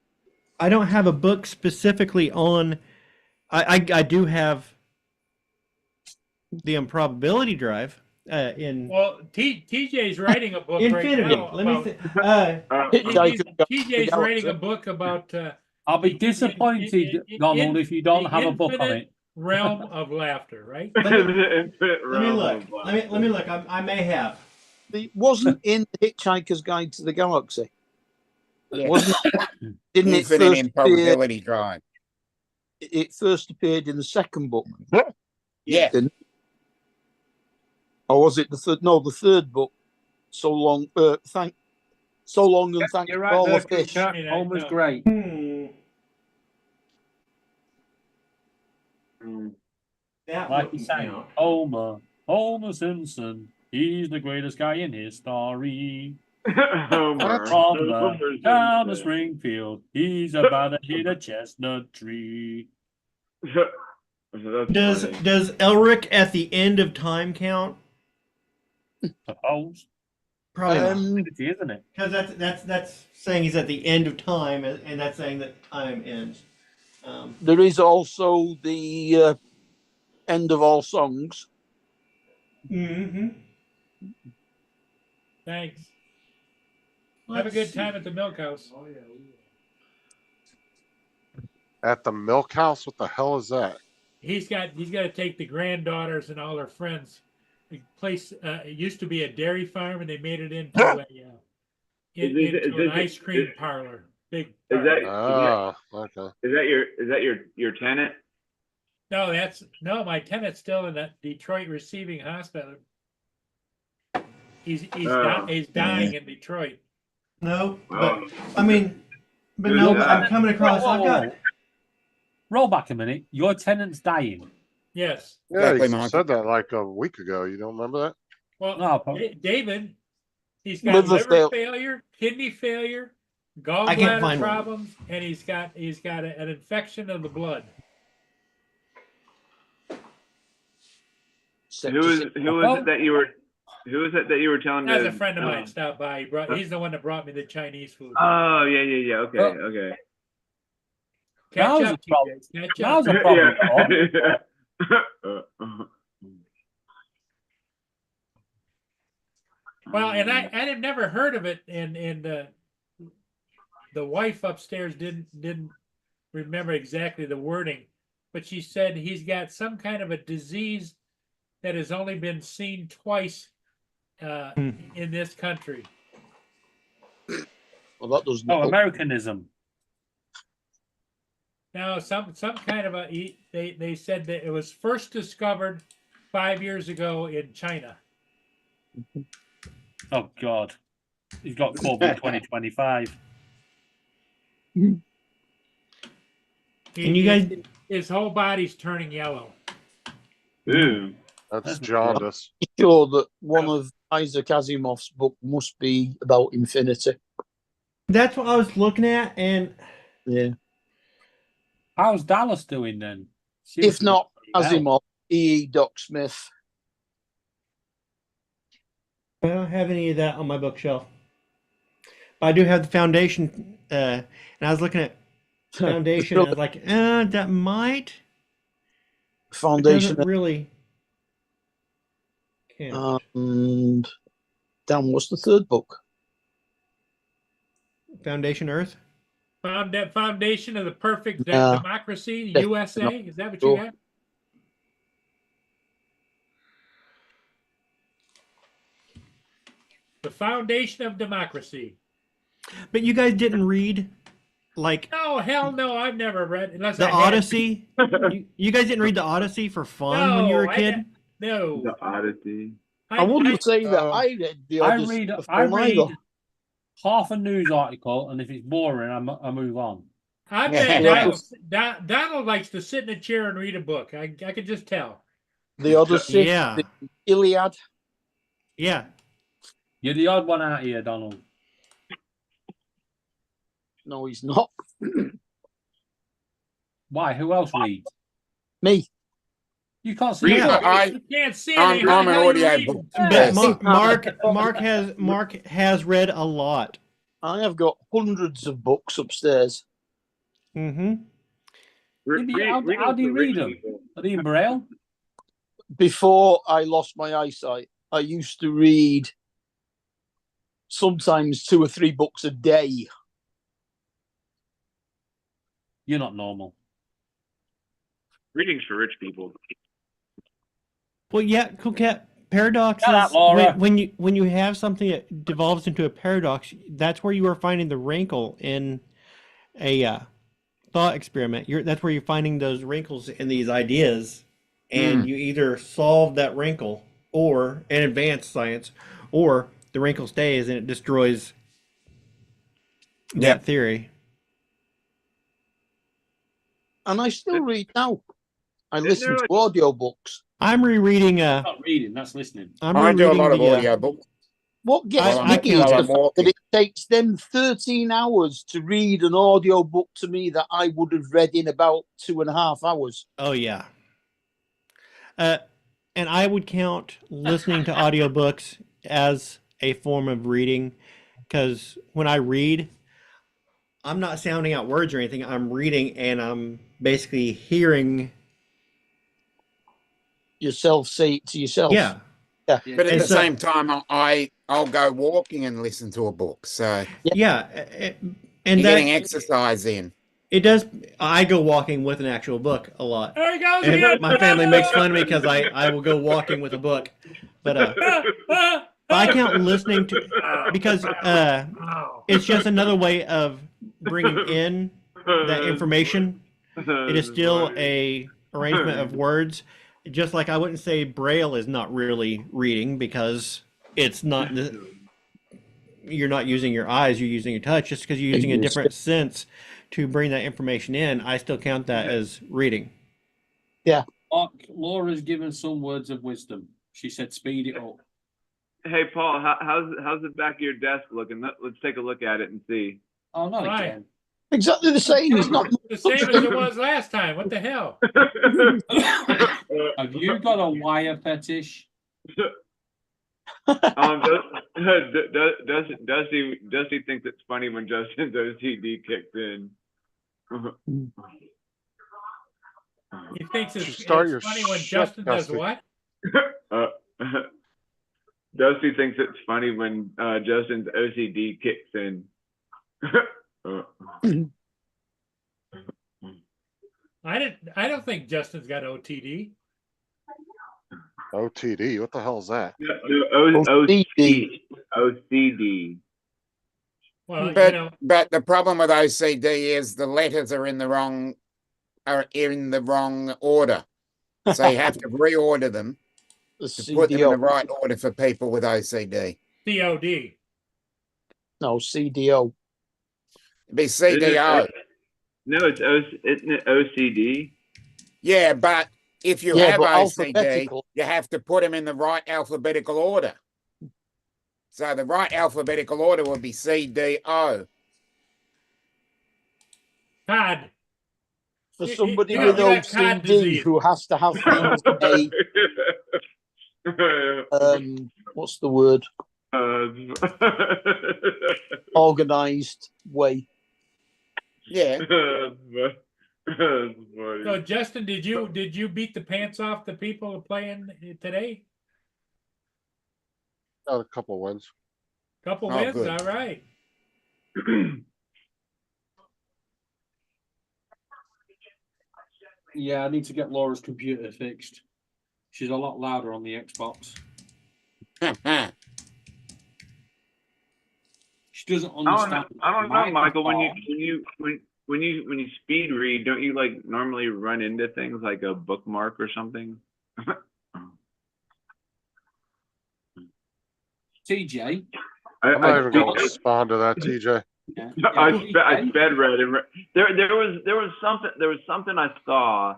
I don't have a book specifically on. I do have the Improbability Drive in Well, TJ's writing a book Infinity. right now. Let me about- see. TJ's writing a book about I'll be disappointed, Donald, if you don't have a book on infinite it. realm of laughter, right? Let me Let look. Let me look. I may have. It wasn't in The Hitchhiker's Guide to the Galaxy. Yeah. Wasn't didn't it Infinite first appear, improbability drive. it first appeared in the second book? Yeah. Didn't it? Or was it the third? No, the third book. So long and thank You're for all right, the fish. Homer's great. That Like wouldn't you say, count. Homer Simpson. He's the greatest guy in history. Homer. From the Homer's town of the Springfield, he's about to hit a chestnut tree. best. That's Does funny. Elric at the end of time count? Suppose. Probably not. Infinity, isn't it? Because that's saying he's at the end of time, and that's saying that time ends. There is also the end of all songs. Mm-hmm. Thanks. Have a good time at the milk house. At the milk house? What the hell is that? He's got to take the granddaughters and all their friends. The place it used to be a dairy farm, and they made it into into an ice cream parlor. Big. Is that- parlor. Okay. Is that your tenant? No, my tenant's still in that Detroit receiving hospital. He's dying in Detroit. No, Oh. but I mean, but no, but I'm coming across. Whoa, I've whoa, got. whoa. Roll back a minute. Your tenant's dying. Yes. Yeah, Exactly, you Mark. said that like a week ago. You don't remember that? Well, No, probably. David, he's got Liver liver fail- failure, kidney failure, gallbladder find one. problems, and he's got an infection of the blood. Who is it that you were? Who is it that you were telling? That's to, a friend of mine stopped by. He's the one that brought me the Chinese food. Oh yeah. Okay, Oh. okay. Catch Now's up, the problem. TJ. Catch Now's up. the problem, Paul. Well, and I had never heard of it, and the wife upstairs didn't remember exactly the wording, but she said he's got some kind of a disease that has only been seen twice in this country. Well, that doesn't. Oh, help. Americanism. Now, some kind of they said that it was first discovered 5 years ago in China. Oh God, he's got COVID 2025. And you guys, his whole body's turning yellow. Ew. That's jaundice. Sure that one of Isaac Asimov's book must be about infinity. that's what I was looking at, and Yeah. How's Dallas doing then? If not Well, Asimov, E. Doc Smith. I don't have any of that on my bookshelf. But I do have the Foundation, and I was looking at Foundation, and I was like, that might. It Foundation. doesn't really count. And Dan, what's the third book? Foundation Earth. Foundation of the Perfect Yeah. Democracy, That's USA. not Is that what cool. you got? The Foundation of Democracy. But you guys didn't read, like, No, hell no, I've never read unless the I had. Odyssey. You guys didn't read the Odyssey for fun when you were a I kid? didn't- No. The Odyssey. I wouldn't say that I read the I Odyssey read of I Tom read either. half a news article, and if it's boring, I move on. I Yeah. bet Donald likes to sit in a chair and read a book. I could just tell. The Odyssey, Yeah. the Iliad. Yeah. You're the odd one out here, Donald. No, he's not. Why? Who else reads? Me. You can't see. Yeah, it. You can't see I'm anything. How an the hell you audio read? book. But Yes. Mark has read a lot. I have got hundreds of books upstairs. Mm-hmm. How do you read them? Are they in Braille? Before I lost my eyesight, I used to read sometimes 2 or 3 books a day. You're not normal. Reading's for rich people. Well, yeah, Cool Cat. Paradox Shut up, is Laura. when you have something that devolves into a paradox, that's where you are finding the wrinkle in a thought experiment. That's where you're finding those wrinkles in these ideas, and you either solve that wrinkle or in advanced science, or the wrinkle stays and it destroys that Yep. theory. And I still read now. I Isn't listen there to like- audiobooks. I'm rereading. That's not reading. That's listening. I'm I do a rereading lot of the, audio books. What gets I me can't- is I'm the fact that walking. it takes them 13 hours to read an audiobook to me that I would have read in about 2.5 hours. Oh yeah. And I would count listening to audiobooks as a form of reading, because when I read, I'm not sounding out words or anything. I'm reading and I'm basically hearing. Yourself say it to yourself. Yeah. Yeah. But at And the so- same time, I'll go walking and listen to a book. So Yeah. And you're getting that exercise in. it does. I go walking with an actual book a lot. There he goes And again. my family makes fun of me because I will go walking with a book. But I count listening to, because Oh. it's just another way of bringing in that information. It is still a arrangement of words. Just like I wouldn't say Braille is not really reading, because it's not. You're not using your eyes; you're using your touch. Just because you're using a different sense to bring that information in, I still count that as reading. Laura's given some words of wisdom. She said, "Speed it up." Hey Paul, how's the back of your desk looking? Let's take a look at it and see. Oh, not Why? again. Exactly the same. It's not. The same as it was last time. What the hell? Have you got a wire fetish? Dusty thinks it's funny when Justin's OCD kicks in. He thinks it's, Should start your funny when shit, Justin does Dusty. what? Dusty thinks it's funny when Justin's OCD kicks in. I don't think Justin's got OTD. OTD, what the hell is that? OCD. OCD. Well, But the problem with OCD is the letters are in the wrong order. So you have to reorder them The to put them in the CDO. right order for people with OCD. COD. No, CDO. It'd be CDO. No, isn't it OCD? Yeah, but if you Yeah, have but OCD, alphabetical. you have to put them in the right alphabetical order. So the right alphabetical order would be CDO. Todd. For You- somebody you with got cod OCD disease. who has to have things what's the word? Organized way. Yeah. So Justin, did you beat the pants off the people playing today? Got a couple wins. Couple Oh, wins, good. all right. Yeah, I need to get Laura's computer fixed. She's a lot louder on the Xbox. She doesn't understand. I don't know, Michael. microphone. When you speed read, don't you like normally run into things like a bookmark or something? TJ. I'm not even going to respond to that, TJ. Yeah. I sped read and there was something I saw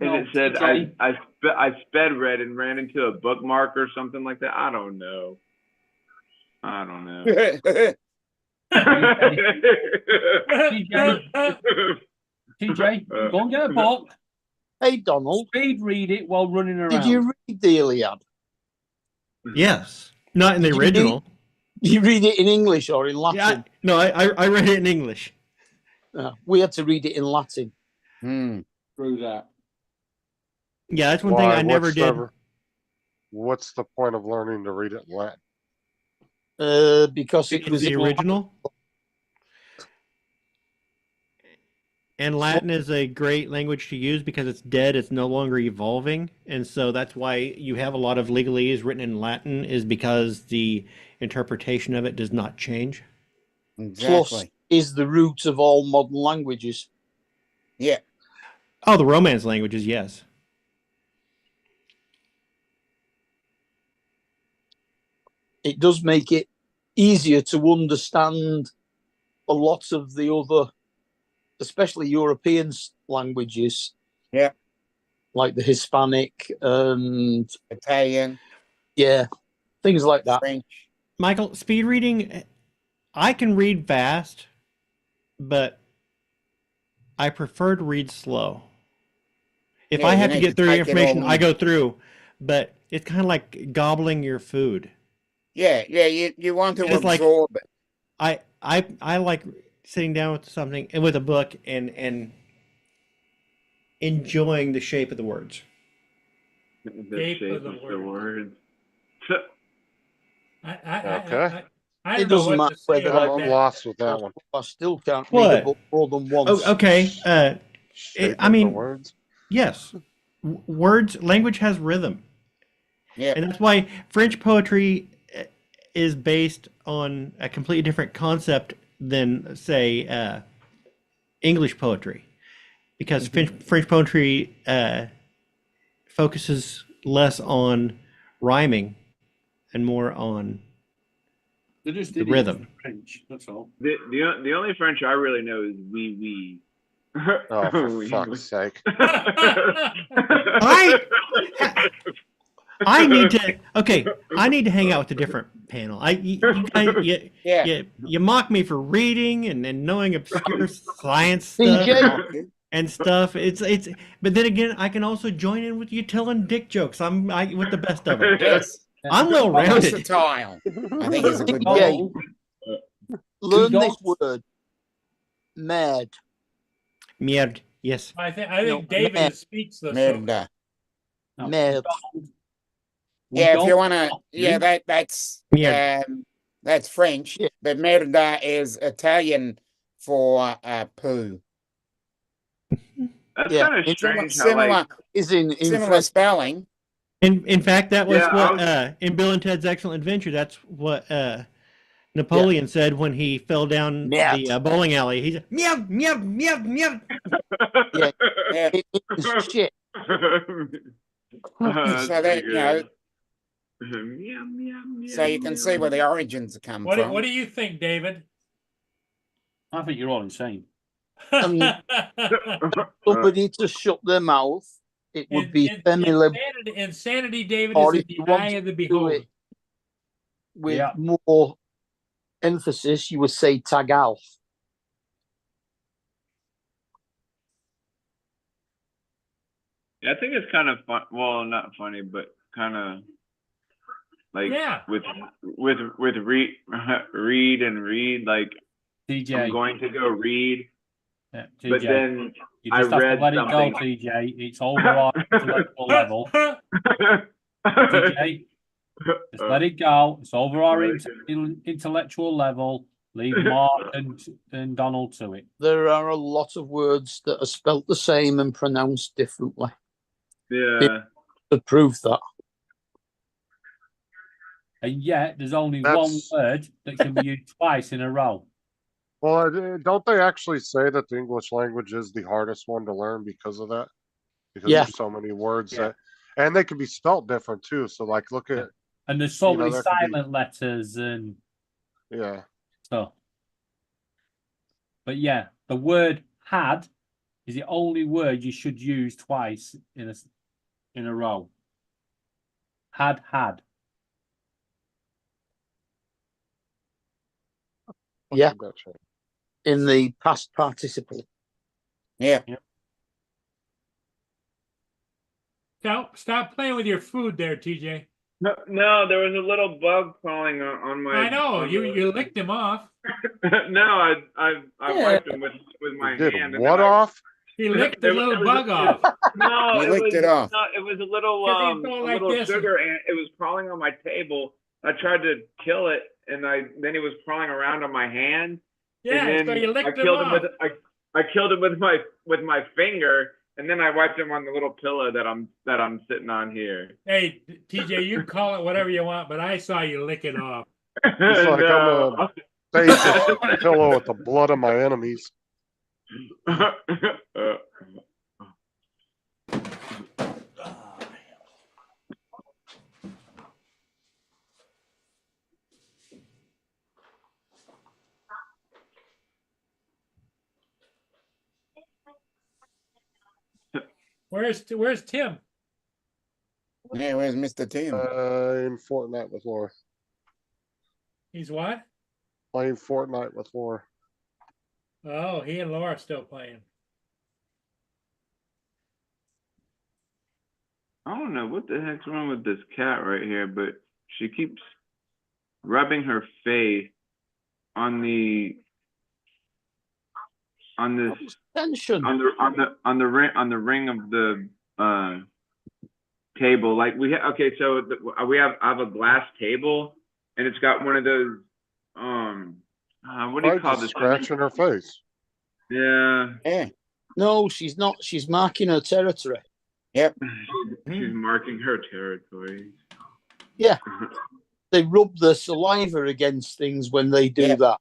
and No, it said TJ. I sped read and ran into a bookmark or something like that. I don't know. TJ, go and get a book. Hey, Donald, Speed read it while running around. did you read the Iliad? Yes, not in the Did you original. Did you read it in English or in Yeah, Latin? I read it in English. We had to read it in Latin. Through that? Yeah, that's one thing I never did. What's the point of learning to read it in Latin? Because it It's was the in original. And Latin is a great language to use because it's dead, it's no longer evolving. And so that's why you have a lot of legalese written in Latin, is because the interpretation of it does not change. Plus Exactly. is the root of all modern languages. Yeah. Oh, the Romance languages, yes. It does make it easier to understand a lot of the other, especially European languages. Yeah. Like the Hispanic and Italian, yeah, things like that. French. Michael, speed reading, I can read fast, but I prefer to read slow. If Yeah, I you have to need get to through take it all information, I in. go through, but it's kind of like gobbling your food. Yeah, you want to It's like- absorb it. I like sitting down with something and with a book and enjoying the shape of the words. The Shape shape of the of the words. Okay. I It don't know doesn't what matter to say whether about I'm that. lost with that one. I still can't read What? a book more than once. Oh, okay. Shape I of the mean- words. Yes. Words, language has rhythm. Yeah. And that's why French poetry is based on a completely different concept than, say, English poetry. Because French poetry focuses less on rhyming and more on They just the did it in rhythm. French. That's all. The only French I really know is oui oui. Oh, for fuck's sake. I need to. Okay, I need to hang out with a different panel. You guys, Yeah. you mock me for reading and knowing obscure science stuff DJ, and stuff. It's. But then again, I can also join in with you telling dick jokes. I'm with the best of them. Yes. I'm well rounded. Versatile. I think it's a good Yeah. word. learn this dogs. word. Mad. Merde. Yes. I think No, David man. is speechless. Merda. No, Mad. Yeah, if you don't wanna, mock yeah, me. that's French, Yeah. but merda is Italian for poo. That's Yeah. kind of It's strange how Similar, like Is in similar French. spelling. In fact, that was Yeah, I what in Bill and Ted's Excellent Adventure. That's what Napoleon said when he fell down Merde. the bowling alley. He said, meow, meow, meow, meow. Yeah. Yeah. It is shit. That's So that, pretty you know, good. Meow, meow, meow, so you can see meow. where the origins come What from. do you think, David? I think you're all insane. I mean, somebody to shut their mouth, it would be Femile, insanity, David, or is if in you the eye wanted of the to do beholder. it with Yeah. more emphasis, you would say Tagal. Yeah, I think it's kind of fun. Well, not funny, but kind of like Yeah. with read and read. Like TJ, I'm going to go read, yeah, but TJ, then you I just have to read let it go, something. TJ. It's over our intellectual level. TJ, just let it go. It's over our intellectual level. Leave Mark and Donald to it. There are a lot of words that are spelt the same and pronounced differently Yeah. to prove that. And yet, there's only That's- one word that can be used twice in a row. Well, don't they actually say that the English language is the hardest one to learn because of that? Because Yeah. there's so many words Yeah. that, and they can be spelt different too. So like, look at, And there's so You know, many there could be- silent letters and yeah. stuff. But yeah, the word had is the only word you should use twice in a row. Had. Yeah. Should that change? In the past participle. Yeah. Stop playing with your food there, TJ. No, there was a little bug crawling on my. I know on you licked him off. No, I wiped him with my Did hand. and what then off? He licked the It little was- bug off. No, You licked it off. No, it was a little 'Cause he's going like this. sugar ant. It was crawling on my table. I tried to kill it, and then he was crawling around on my hand. Yeah, and so then you I licked him killed him off. I killed him with my finger, and then I wiped him on the little pillow that I'm sitting on here. Hey, TJ, you can call it whatever you want, but I saw you lick it off. It's like No. I'm a face this pillow with the blood of my enemies. Where's Tim? Yeah, where's Mr. Tim? In Fortnite with Laura. He's what? Playing Fortnite with Laura. Oh, he and Laura still playing. I don't know what the heck's wrong with this cat right here, but she keeps rubbing her face on this Tension. on the ring of the table. Like so I have a glass table, and it's got one of those what do you Probably call just this? scratching her face. Yeah. Yeah. No, she's not. She's marking her territory. Yep. She's marking her territory. Yeah. They rub their saliva against things when they do Yeah. that.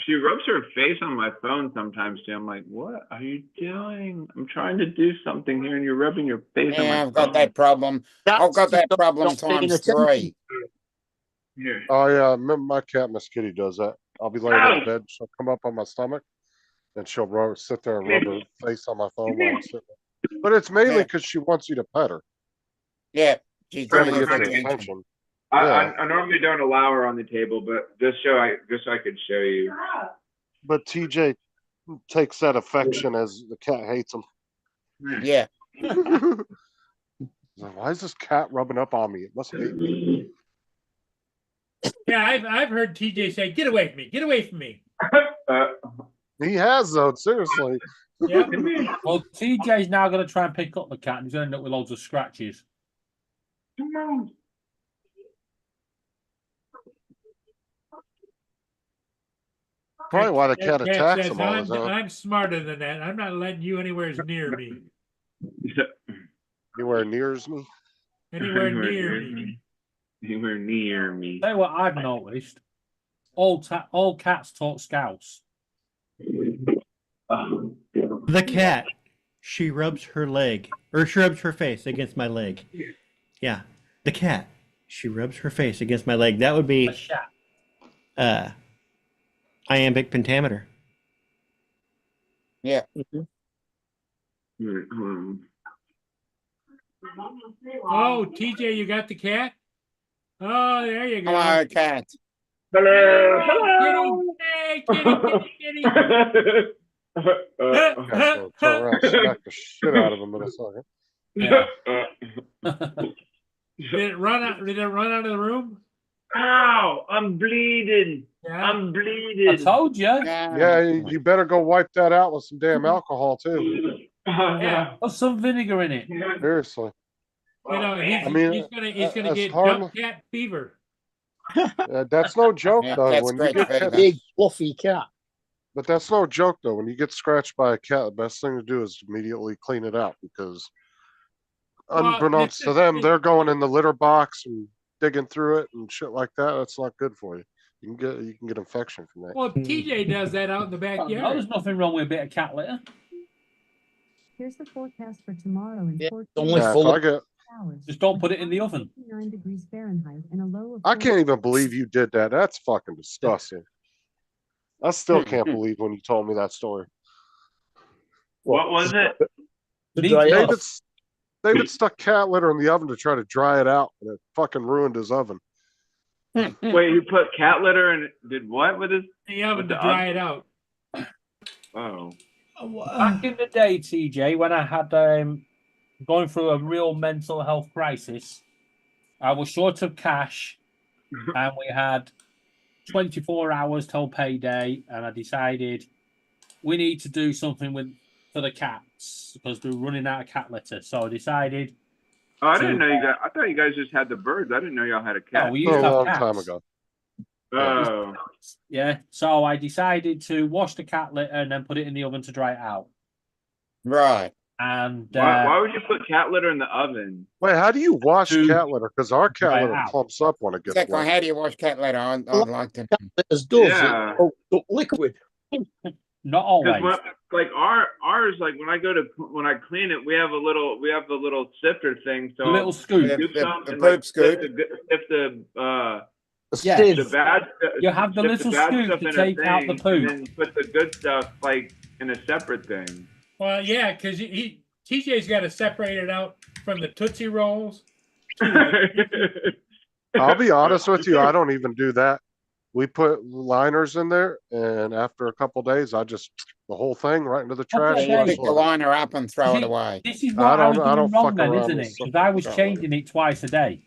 She rubs her face on my phone sometimes too. I'm like, what are you doing? I'm trying to do something here, and you're rubbing your face on my Yeah, I've got phone. that problem. I've got that problem not paying times attention. 3. Here. Oh yeah, I remember my cat Miss Kitty does that. I'll be laying in bed, she'll come up on my stomach, and she'll sit there and rub her face on my phone while I'm sitting there. But it's mainly Yeah. because she wants you to pet her. Yeah, she's Trying to doing get good the attention. attention. I, Yeah. I normally don't allow her on the table, but just so I could show you. But TJ takes that affection as the cat hates him. Yeah. He's like, why is this cat rubbing up on me? It must hate me. Yeah, I've heard TJ say, "Get away from me! Get away from me!" He has though, seriously. Yeah. Well, TJ's now going to try and pick up the cat, and he's going to end up with loads of scratches. Probably why the cat Cat attacks says, him all the time. I'm smarter than that. I'm not letting you anywhere near me. Anywhere nears me. Anywhere near me. Anywhere near me. Tell you what I've noticed: all cats talk Scouse. The cat. She rubs her leg, or she rubs her face against my leg. Yeah, the cat. She rubs her face against my leg. That would be A shat. iambic pentameter. Yeah. Oh, TJ, you got the cat? Oh, there you go. Hello, cat. Hello. Hey, kitty. Cat's gonna turn around and smack the shit out of him in a second. Did it run out? Did it run out of the room? Ow! I'm bleeding. Yeah. I'm I bleeding. told you. Yeah, you better go wipe that out with some damn alcohol too. Yeah. Put some vinegar in it. Seriously. You know, I mean, he's gonna as get hard- dump cat fever. That's no joke Yeah, though. that's When you great get fever. Big fluffy cat. But that's no joke though. When you get scratched by a cat, the best thing to do is immediately clean it out because Well, unbeknownst to them, they're going in the litter box and digging through it and shit like that. That's not good for you. You can get infection from that. Well, TJ does that out in the No, backyard. there's nothing wrong with a bit of cat litter. Here's the forecast for tomorrow in Yeah, 14 only Yeah, if full I of get, hours. Just don't put it in the oven. 59 degrees Fahrenheit and a low of I can't 40. even believe you did that. That's fucking disgusting. I still can't believe when you told me that story. What was it? to Me dry too. off. David stuck cat litter in the oven to try to dry it out, and it fucking ruined his oven. Wait, you put cat litter and did what with his? In the oven With to the dry oven? it out. Oh. Back in the day, TJ, when I had going through a real mental health crisis, I was short of cash, and we had 24 hours till payday, and I decided we need to do something for the cats because we're running out of cat litter. So I decided, Oh, I didn't know you guys. I thought you guys just had the birds. I didn't know y'all had a cat. no, we A used to have long cats. time ago. Oh. Yeah, so I decided to wash the cat litter and then put it in the oven to dry it out. Right. And Why would you put cat litter in the oven? Wait, how do you wash To cat litter? Because our cat dry it litter out. clumps up when it gets Exactly. wet. How do you wash cat litter? I'd like to know. As does Yeah. it soaks up liquid. not always. Because like ours, like when I clean it, we have a little sifter thing. So A little scoop. The- scoop the- some the and, poop like, scoop. Sift the Yeah. Sieve. the bad. You have the sift little bad scoop stuff to in a take out the thing, poop. and then put the good stuff like in a separate thing. Well, yeah, because TJ's got to separate it out from the Tootsie Rolls. I'll be honest with you, I don't even do that. We put liners in there, and after a couple days, I just the whole thing right into the trash. Okay. and Pick the sort it. liner up and throw See, it away. This is I what I was don't doing wrong fuck then, around isn't with it? stuff Because I like was that. changing it twice a day.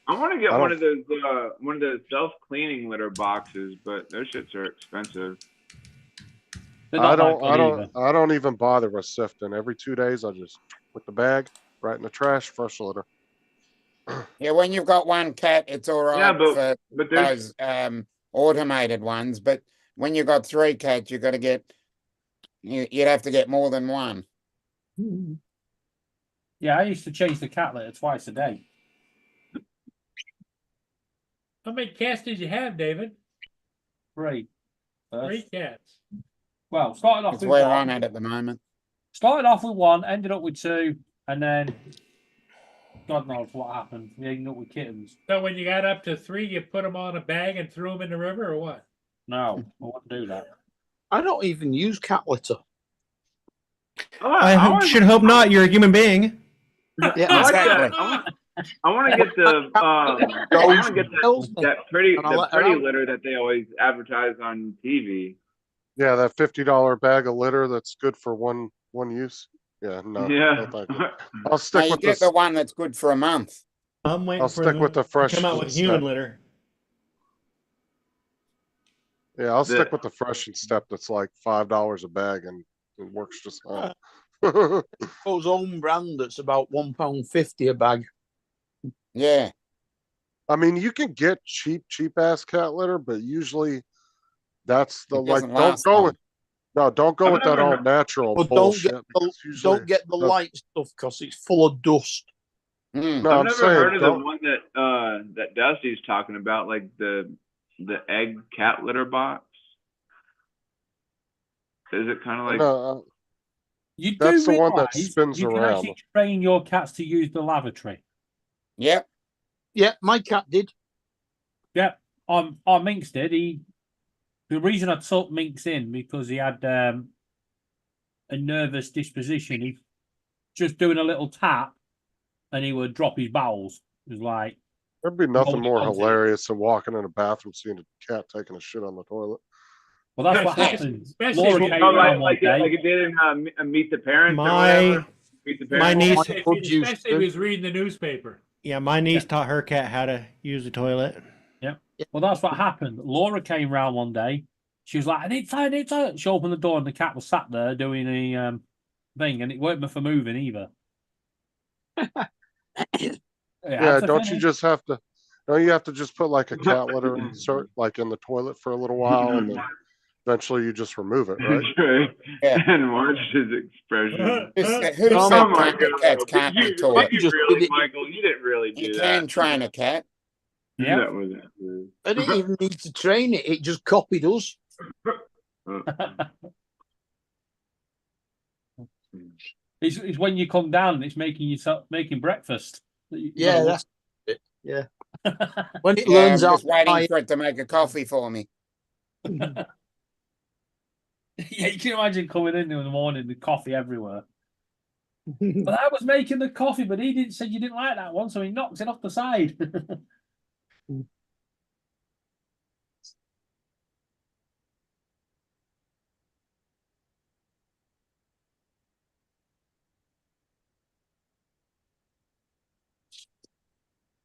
I want to get I one don't- of those self-cleaning litter boxes, but those shits are expensive. They're I not that good either. I don't even bother with sifting. Every 2 days, I just put the bag right in the trash, fresh litter. Yeah, when you've got one cat, it's all right Yeah, but- for But there's those automated ones. But when you've got 3 cats, you've got to get, you'd have to get more than one. Yeah, I used to change the cat litter twice a day. How many cats did you have, David? 3. 3 cats. Well, started off That's with where one. I'm at the moment. Started off with 1, ended up with 2, and then God knows what happened. We ended up with kittens. So when you got up to 3, you put them on a bag and threw them in the river, or what? No, I wouldn't do that. I don't even use cat litter. I should hope not. You're a human being. Yeah, I like that. Exactly. I want to get the I want to get that pretty And I'll let her pretty out. litter that they always advertise on TV. Yeah, that $50 bag of litter that's good for one use. Yeah, no, Yeah. no thank you. I'll Now stick you with get this. the one that's good for a month. I'm waiting I'll for stick with them the fresh to come out with step. human litter. Yeah, I'll The- stick with the fresh and step that's like $5 a bag and it works just fine. Those own brand that's about £1.50 a bag. Yeah. I mean, you can get cheap ass cat litter, but usually that's the It like. doesn't Don't last go long. with don't go I've with that never all heard- natural But bullshit. don't because usually get the the- light stuff because it's full of dust. Mm. No, I've I'm never saying heard of the don't. one that Dusty's talking about, like the egg cat litter box. Is it kind of like? No, You That's do the one that realise spins you can around. actually train your cats to use the lavatory. Yep. Yeah, my cat did. Yeah, our Minx did. The reason I took Minx in because he had a nervous disposition. He just doing a little tap, and he would drop his bowels. It was like, there'd be nothing Hold more on to it. hilarious than walking in a bathroom seeing a cat taking a shit on the toilet. well, that's what Especially- happened. especially Laura if came you- Oh, around one like day. it did in Meet the Parents or My whatever. Meet the my Parents. niece- Especially if he was reading the newspaper. Yeah, my niece taught her cat how to use the toilet. Well, that's what happened. Laura came round one day. She was like, I need toilet. She opened the door and the cat was sat there doing a thing, and it weren't for moving either. Yeah, don't you just have to? Don't you have to just put like a cat litter insert like in the toilet for a little while, and then eventually you just remove it, right? Yeah. And watch his expression. Who Oh said my cats God. can't Did be you, taught? did you Just really, did it. Michael? You didn't really do You that. can train a cat. Yeah. That was it. I didn't even need to train it. It just copied us. It's when you come down and it's making breakfast. Yeah, that's it. Yeah. When it Yeah, I'm learns just out, waiting for it to make a coffee for me. Yeah, you can imagine coming in the morning, the coffee everywhere. But I was making the coffee, but he didn't say you didn't like that one, so he knocks it off the side.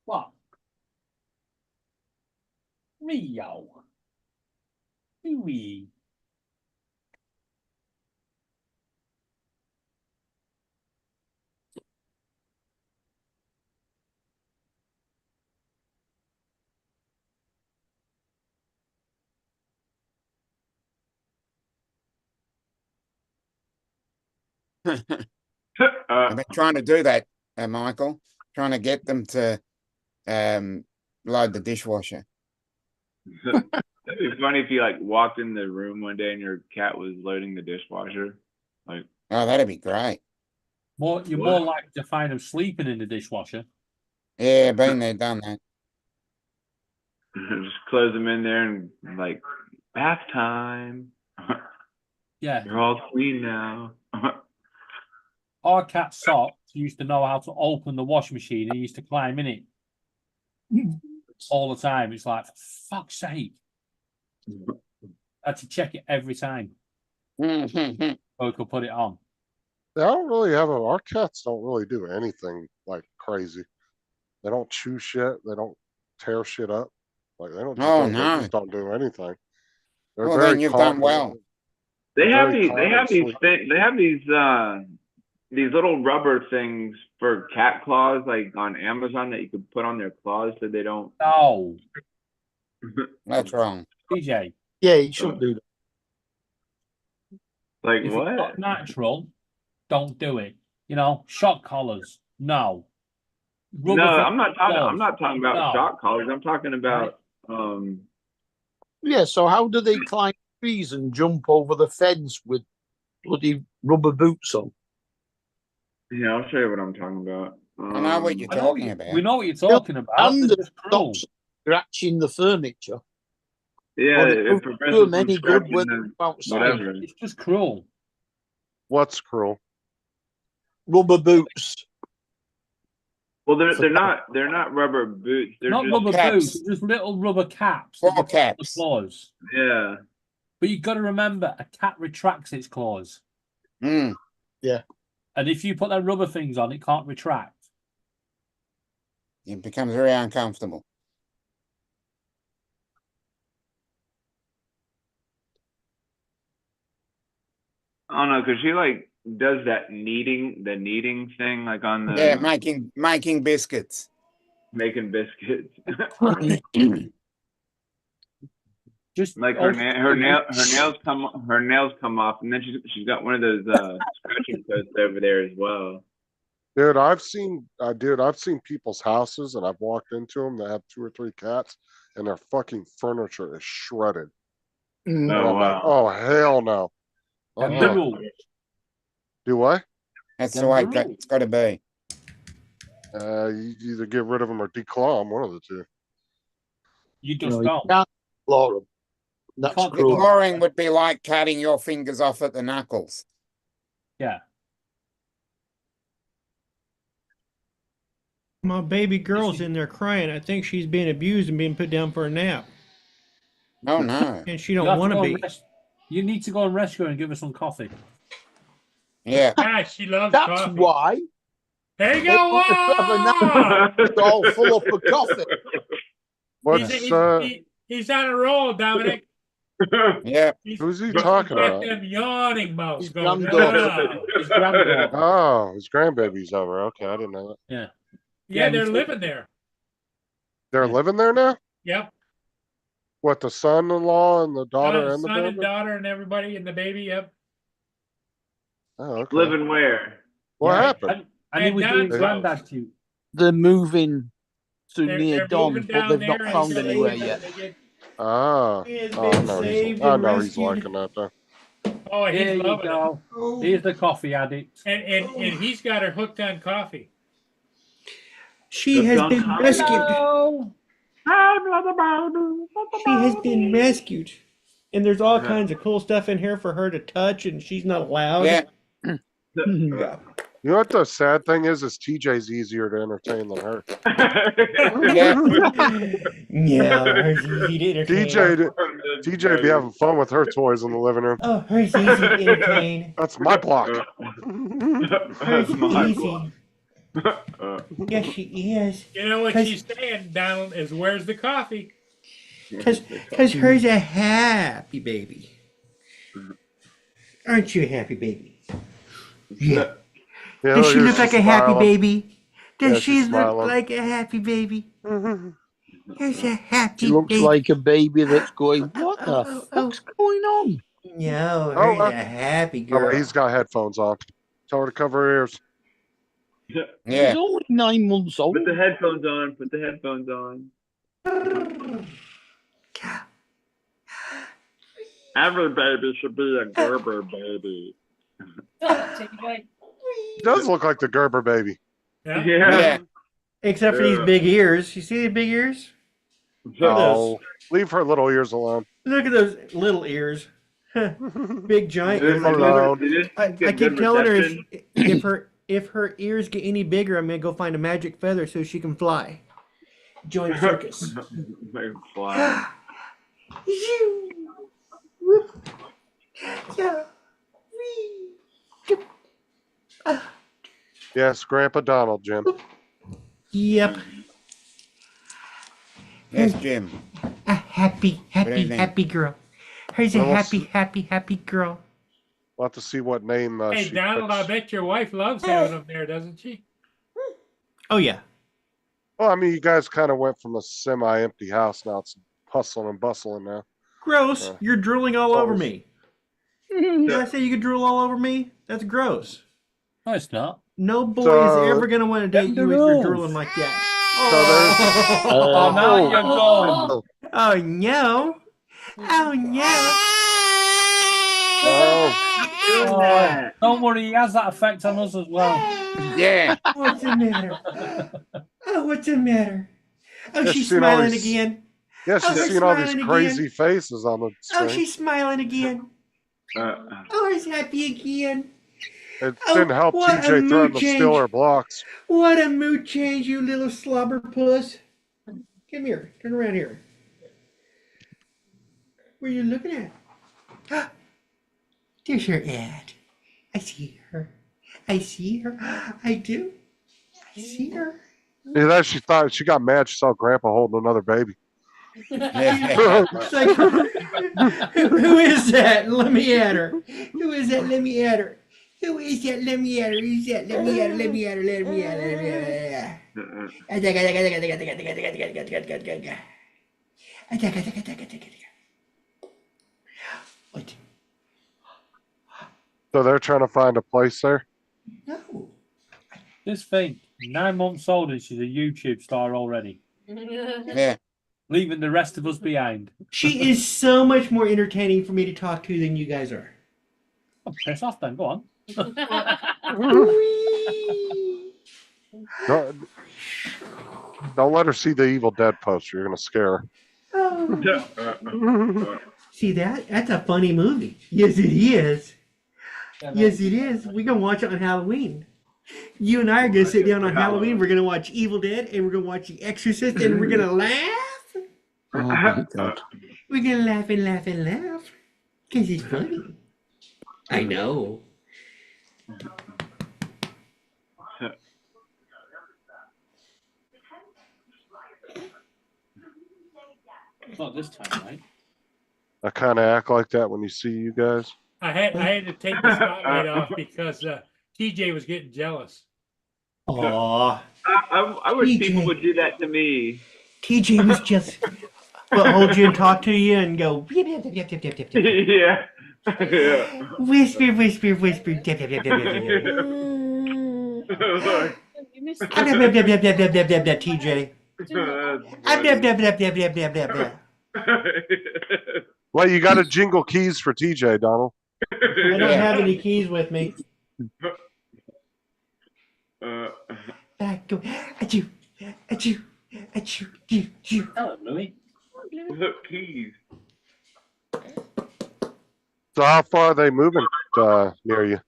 What? Meow. Wee. I've been trying to do that, Michael. Trying to get them to load the dishwasher. It'd be funny if you like walked in the room one day and your cat was loading the dishwasher. Like, Oh, that'd be great. You're more likely to find them sleeping in the dishwasher. Yeah, been there, done that. just close them in there and like, bath time. Yeah. You're all clean now. Our cat Socks used to know how to open the washing machine. He used to climb in it all the time. It's like, for fuck's sake. I had to check it every time Mhm. so we could put it on. They don't really have our cats don't really do anything like crazy. They don't chew shit. They don't tear shit up. Like they don't. Oh, they no. just don't do anything. They're Well, very then you've calm. done well. They have Very these. calm They have and these. sweet. They have these little rubber things for cat claws, like on Amazon, that you could put on their claws so they don't. No, That's wrong. DJ. yeah, you shouldn't do that. Like If what? it's not natural, don't do it. You know, shock collars. No. No, Rubber I'm not talking. I'm gloves. not talking about No. shock collars. I'm talking about. Yeah, so how do they climb trees and jump over the fence with bloody rubber boots on? Yeah, I'll show you what I'm talking about. I know what you're I know talking you- about. We know what you're talking about. And They're just cruel. Stop scratching the furniture. Yeah, Or they it don't prevents do them them from any good scratching when the they're outside. whatever. It's just cruel. What's cruel? Rubber boots. Well, they're not rubber boots. They're Not just rubber caps. boots, just little rubber caps. Claw that you put on the caps. claws. yeah. But you've got to remember, a cat retracts its claws. Mm. And if you put them rubber things on, it can't retract. It becomes very uncomfortable. I don't know, cause she like does that the kneading thing, like on the Yeah, making biscuits. making biscuits. Just Like her nails come off, and then she's got one of those scratching posts over there as well. Dude, I've seen people's houses and I've walked into them that have 2 or 3 cats and their fucking furniture is shredded. Oh And I'm like, wow. oh hell no. Them Uh-uh. the rules. Do what? That's Them the way the rules. it's got to be. You either get rid of them or declaw them, one of the two. You You just know, don't. you can't claw them. That's can't The cruel. clawing would be like cutting your fingers off at the knuckles. Yeah. My baby girl's in there crying. I think she's being abused and being put down for a nap, Oh no. and she You don't have want to go be. and you need to go and rescue her and give her some coffee. Yeah. Ah, she loves That's coffee. why There you they go. want to have a nap. It's all full up of coffee. What's He's on a roll, Dominic. Yeah. who's he He's talking got about? them yawning mouths His going. granddaughter. "Ah." His granddaughter. Oh, his grandbaby's over. Okay, I didn't know that. Yeah. Yeah, they're me too. living there. They're living there now? Yep. What, the son-in-law and the daughter and the Son and baby? daughter and everybody and the baby. Yep. Oh, okay. Living where? What Yeah, happened? And he And was Don's doing house. granddad cute. They're moving to They're near Don, moving but down they've there not found until anywhere they yet. get- Ah. He has Oh, I been know saved I and know he's rescued. liking that though. Oh, he's There you loving it. go. Here's the coffee addict. And he's got her hooked on coffee. She has Don been Coffee. rescued. Hello. She has been rescued. And there's all kinds of cool stuff in here for her to touch, and she's not allowed. Yeah. Yeah. You know what the sad thing is TJ's easier to entertain than her. Yeah. Yeah, hers easy to entertain. TJ be having fun with her toys in the living room. Oh, hers easy to entertain. That's my block. Hers My easy. Yes, she is. You know what 'Cause- she's saying, Donald, is where's the coffee? Cause hers a happy baby. Aren't you a happy baby? Yeah. Yeah, Does she look, look like she's a happy smiling. baby? Does Yeah, she she's look smiling. like a happy baby? Here's a happy She looks baby. like a baby that's going, what the Oh, fuck's going on? No, Oh, here's a happy Oh, girl. he's got headphones on. Tell her to cover her ears. She's Yeah. only 9 months old. Put the headphones on. Put the headphones on. Every baby should be a Gerber baby. He does look like the Gerber baby. Yeah. Yeah. Except for these big ears. You see the big ears? Oh, leave her little ears alone. Look at those little ears. Big giant Leave ears. them alone. I keep telling her if her ears get any bigger, I'm gonna go find a magic feather so she can fly. Join the circus. Fly. Yeah. Yes, Grandpa Donald, Jim. Yep. Yes, Jim. A happy, Good evening. happy girl. Here's a Well, we'll happy, see. happy girl. We'll have to see what name Hey, she Donald, I picks. bet your wife loves having them there, doesn't she? Oh yeah. Well, I mean, you guys kind of went from a semi-empty house. Now it's hustling and bustling now. Gross. Yeah. You're drooling all over Always. me. Did I say you could drool all over me? That's gross. No, it's not. No boy So- is ever gonna want to date Them you if the you're rules. drooling like that. Oh, now you're going. Oh no. Oh no. Oh, Oh, don't worry, he has that effect on us as well. Yeah. What's the matter? Oh, what's the matter? Oh, Yeah, she's she's seen all smiling these- again. yeah, Oh, she's they're seen all these smiling crazy faces on the Oh, screen. she's smiling again. Oh, he's happy again. It Oh, didn't help what a TJ mood threaten to steal change. her blocks. What a mood change, you little slobber puss. Come here. Turn around here. What are you looking at? There's her ad. I see her. I see her. I do. I see her. Yeah, that she thought she got mad. She saw Grandpa holding another baby. It's like, who is that? Let me at her. Who is that? Let me at her. Who is that? Let me at her. Who's that? Let me at her. Let me at her. Let me at her. Let me at her. What? So they're trying to find a place there. No. This thing, 9 months old and she's a YouTube star already, Yeah. leaving the rest of us behind. She is so much more entertaining for me to talk to than you guys are. Oh, piss off then, go on. Don't let her see the Evil Dead poster. You're gonna scare Oh. See that? That's a funny movie. Yes, it is. Yes, it is. We're going to watch it on Halloween. You and I are going to sit down on Halloween. We're going to watch Evil Dead and we're going to watch The Exorcist and we're going to laugh. Oh my God. We're going to laugh and laugh and laugh. Because it's funny. I know. Not this time, right? I kind of act like that when you see you guys. I had to take the spotlight off because TJ was getting jealous. Aw. I wish TJ. people would do that to me. TJ was just hold you and talk to you and go yip, yip, yip, yip, yip, yip, yip. Yeah. Yeah. Whisper, whisper, whisper. Yip, yip, yip, yip, yip, yip, yip. You missed Ah, yip, yip, yip, yip, yip, yip, yip, yip, TJ. Ah, yip, yip, yip, yip, yip, yip, yip, yip. Well, you got to jingle keys for TJ, Donald. I don't have any keys with me. Back go. Achoo, achoo, achoo, achoo, achoo. Hello, Louis. Look, keys. So how far are they moving near you?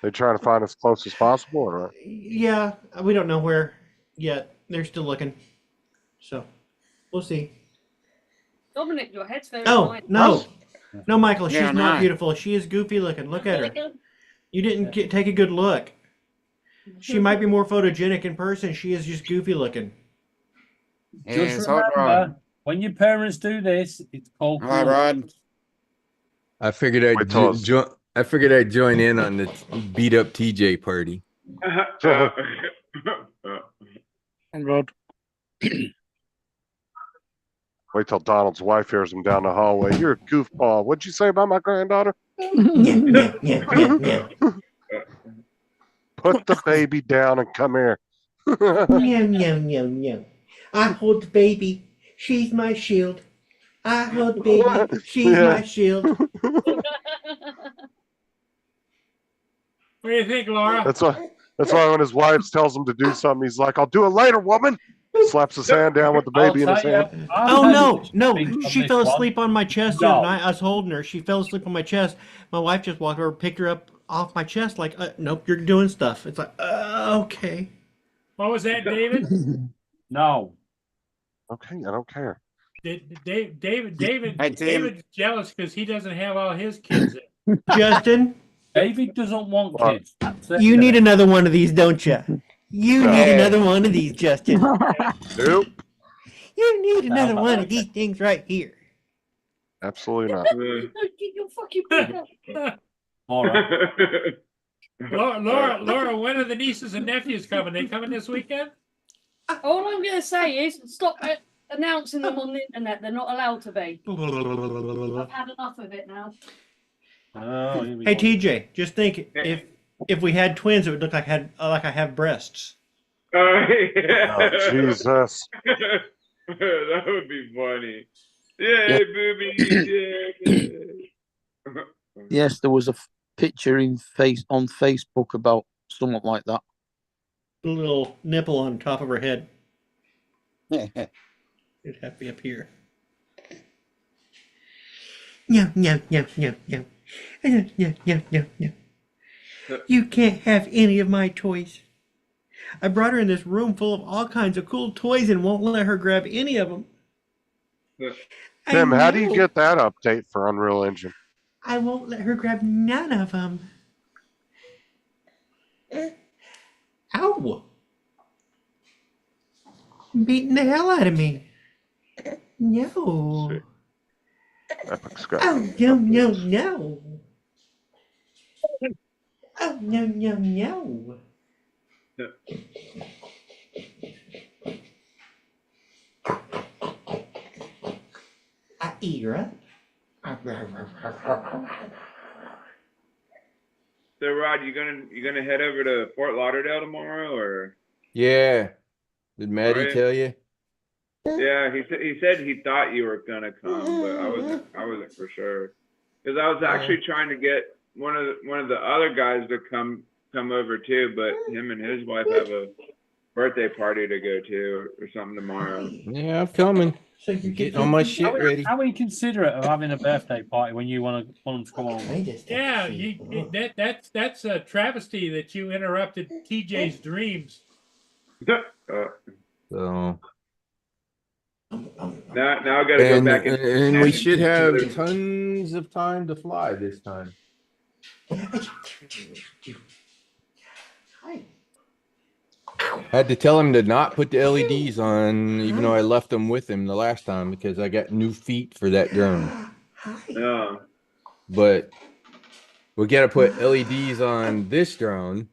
They trying to find as close as possible, or what? Yeah, we don't know where yet. They're still looking. So, we'll see. Dominic, your head's very Oh, fine. no. No, Michael, she's Yeah, not no. beautiful. She is goofy looking. Look at her. You didn't take a good look. She might be more photogenic in person. She is just goofy looking. Yeah, Just it's hot rod. remember, when your parents do this, it's called Hi, cool. Rod. I figured Wait I'd till it's- I figured I'd join in on the beat up TJ party. And Rod. Wait till Donald's wife hears him down the hallway. You're a goofball. What'd you say about my granddaughter? Yeah. Put the baby down and come here. Meow. I hold the baby. She's my shield. I hold the baby. She's Yeah. my shield. What do you think, Laura? That's why when his wife tells him to do something, he's like, "I'll do it later, woman." Slaps his hand down with the baby in his hand. Oh no! Speak on She this fell one. asleep on my chest the other No. night. I was holding her. She fell asleep on my chest. My wife just walked over, picked her up off my chest, like, nope, you're doing stuff. It's like, okay. What was that, David? No. Okay, I don't care. David's jealous because he doesn't have all his kids in. Justin, David doesn't want What? kids. That's it. you need another one of these, don't you? You need Yeah. another one of these, Justin. Nope, You need another one of these things right here. absolutely not. Get your fucking breath out. All right. Laura, when are the nieces and nephews coming? They coming this weekend? All I'm going to say is stop announcing them on the internet. They're not allowed to be. I've had enough of it now. Oh, here we Hey go. TJ, just think if we had twins, it would look like I have breasts. Oh, Jesus. That would be funny. Yeah, boobies. Yeah. Yes, there was a picture on Facebook about something like that. A little nipple on top of her head. Yeah. It'd have to be up here. No. You can't have any of my toys. I brought her in this room full of all kinds of cool toys and won't let her grab any of them. Tim, how do you know. get that update for Unreal Engine? I won't let her grab none of them. Ow! Beating the hell out of me. No. Epic Sky. Oh, no, no, no. Oh, no, no, no. Ira. So Rod, you gonna head over to Fort Lauderdale tomorrow, or? Yeah. Did Maddie Alright. tell you? Yeah, he said he thought you were gonna come, but I wasn't for sure. Because I was actually trying to get one of the other guys to come over too, but him and his wife have a birthday party to go to or something tomorrow. Yeah, I'm coming. So you're Getting all my shit ready. How inconsiderate of having a birthday party when you want them to come over. Yeah, that's a travesty that you interrupted TJ's dreams. So, Now I gotta go back and we should have tons of time to fly this time. Had to tell him to not put the LEDs on, even though I left them with him the last time because I got new feet for that drone. Yeah. But we got to put LEDs on this drone.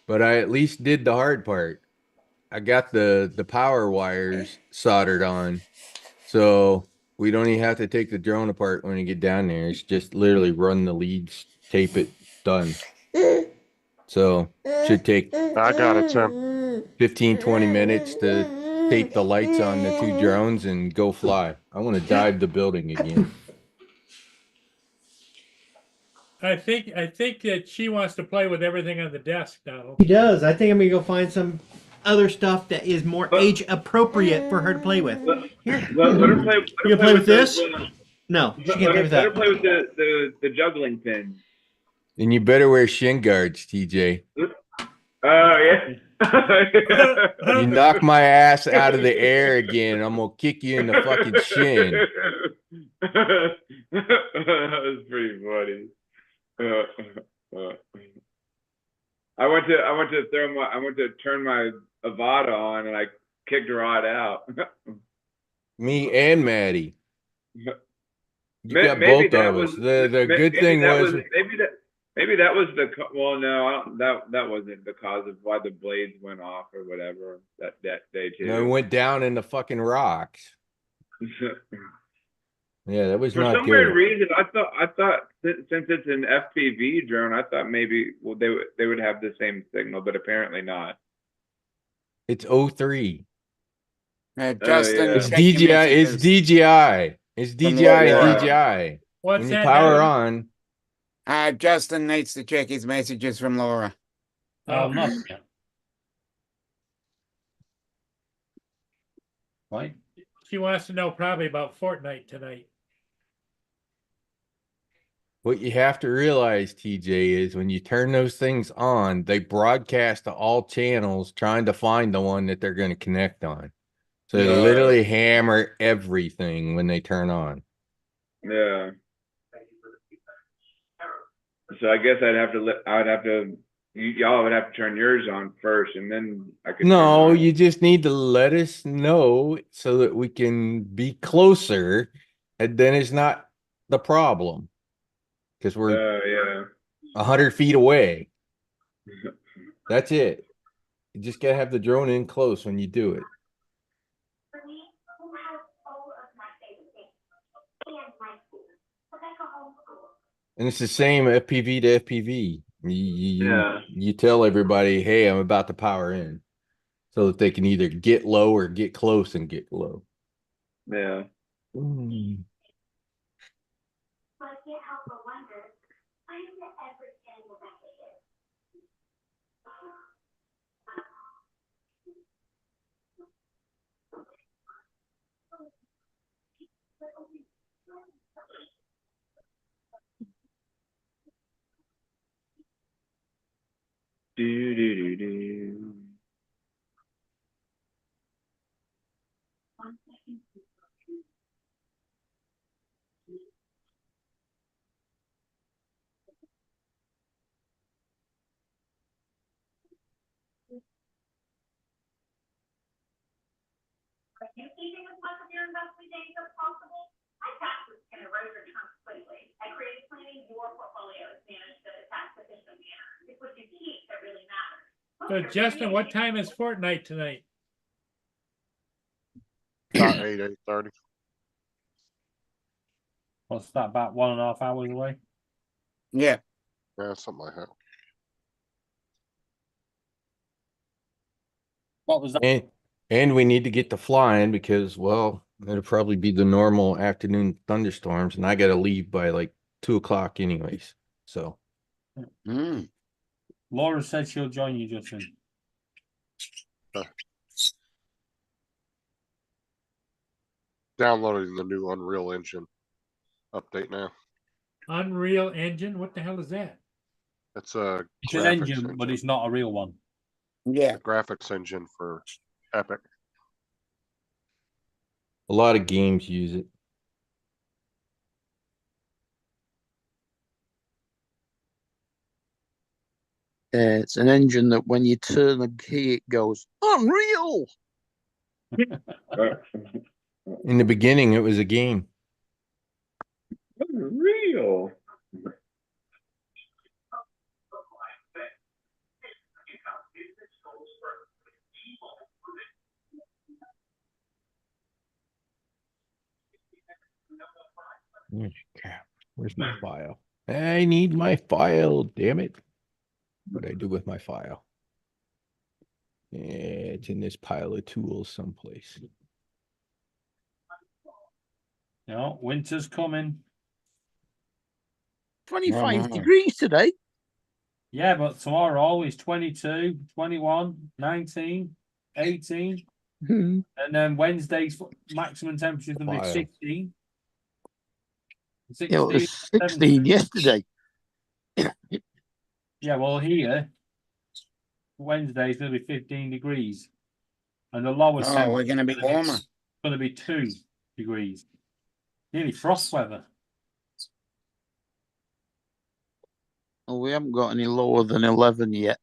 But I at least did the hard part. I got the power wires soldered on, so we don't even have to take the drone apart when you get down there. It's just literally run the leads, tape it, done. So should take I got it, Tim. 15-20 minutes to tape the lights on the two drones and go fly. I want to dive the building again. I think that she wants to play with everything on the desk, Donald. He does. I think I'm gonna go find some other stuff that is more age appropriate for her to play with. Here. Let her play. You gonna play with this? No, she can't play with Let her that. play with the juggling pin. And you better wear shin guards, TJ. Yeah. You knock my ass out of the air again, I'm gonna kick you in the fucking shin. That was pretty funny. I went to turn my Avada on and I kicked Rod out. Me and Maddie. You got Maybe both that of us. was The good thing was maybe that was well, no, I don't, that wasn't the cause of why the blades went off or whatever that day too. it went down in the fucking rocks. Yeah, that was For not some weird good. reason, I thought since it's an FPV drone, I thought maybe they would have the same signal, but apparently not. It's 03. Justin, yeah. It's check your DJI. It's messages. DJI. It's From DJI and Laura. DJI. What's When you that? power Donald? on, Justin needs to check his messages from Laura. Oh, not yet. Right. She wants to know probably about Fortnite tonight. what you have to realize, TJ, is when you turn those things on, they broadcast to all channels trying to find the one that they're going to connect on. So they literally hammer everything when they turn on. Yeah. So I guess y'all would have to turn yours on first, and then I could. No, turn mine. you just need to let us know so that we can be closer, and then it's not the problem because we're Yeah. 100 feet away. That's it. You just gotta have the drone in close when you do it. And it's the same FPV to FPV. You tell everybody, hey, I'm about to power in, so that they can either get low or get close and get low. Yeah. Mm. Do, do, do, do. Are you keeping as much of your investment data as possible? My taxes can erode your returns quickly. At Creative Planning, your portfolio is managed in a tax efficient manner. It's what you keep that really matters. So Justin, what time is Fortnite tonight? About 8:30. What's that, about 1.5 hours away? Yeah. Yeah, something like that. What was that? And we need to get to flying because, well, it'll probably be the normal afternoon thunderstorms, and I got to leave by like 2 o'clock anyways. So Mm. Laura said she'll join you, Justin. Downloading the new Unreal Engine update now. Unreal Engine? What the hell is that? It's a It's an graphics engine, but it's not a real one. Yeah. graphics engine for Epic. a lot of games use it. It's an engine that when you turn the key, it goes Unreal. In the beginning, it was a game. Unreal. Crap. Where's my file? I need my file, damn it. What do I do with my file? Yeah, it's in this pile of tools someplace. No, winter's coming. 25 no. degrees today. Yeah, but tomorrow always 22, 21, 19, 18. Hmm. And then Wednesday's maximum temperature is going to be Fire. 16. Yeah, it was 16, 16 yesterday. Yeah, well, here, Wednesday is going to be 15 degrees. And the lowest Oh, we're going to be warmer. going to be 2 degrees. Nearly frost weather. Oh, we haven't got any lower than 11 yet.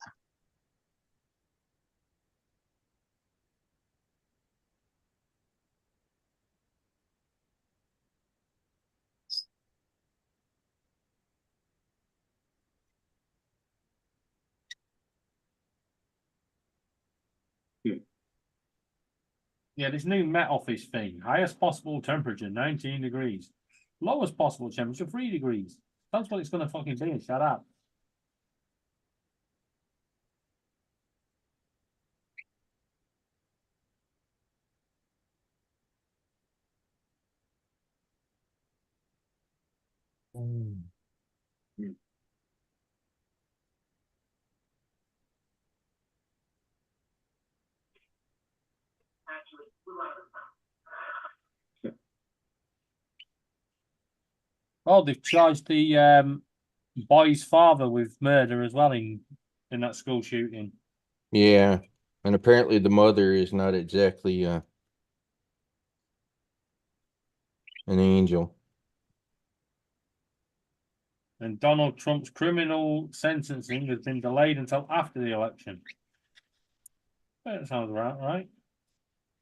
Yeah, this new Met Office thing. Highest possible temperature, 19 degrees. Lowest possible temperature, 3 degrees. That's what it's going to fucking be. Shut up. Oh, they've charged the boy's father with murder as well in that school shooting. Yeah. And apparently the mother is not exactly an angel. And Donald Trump's criminal sentencing has been delayed until after the election. That sounds right.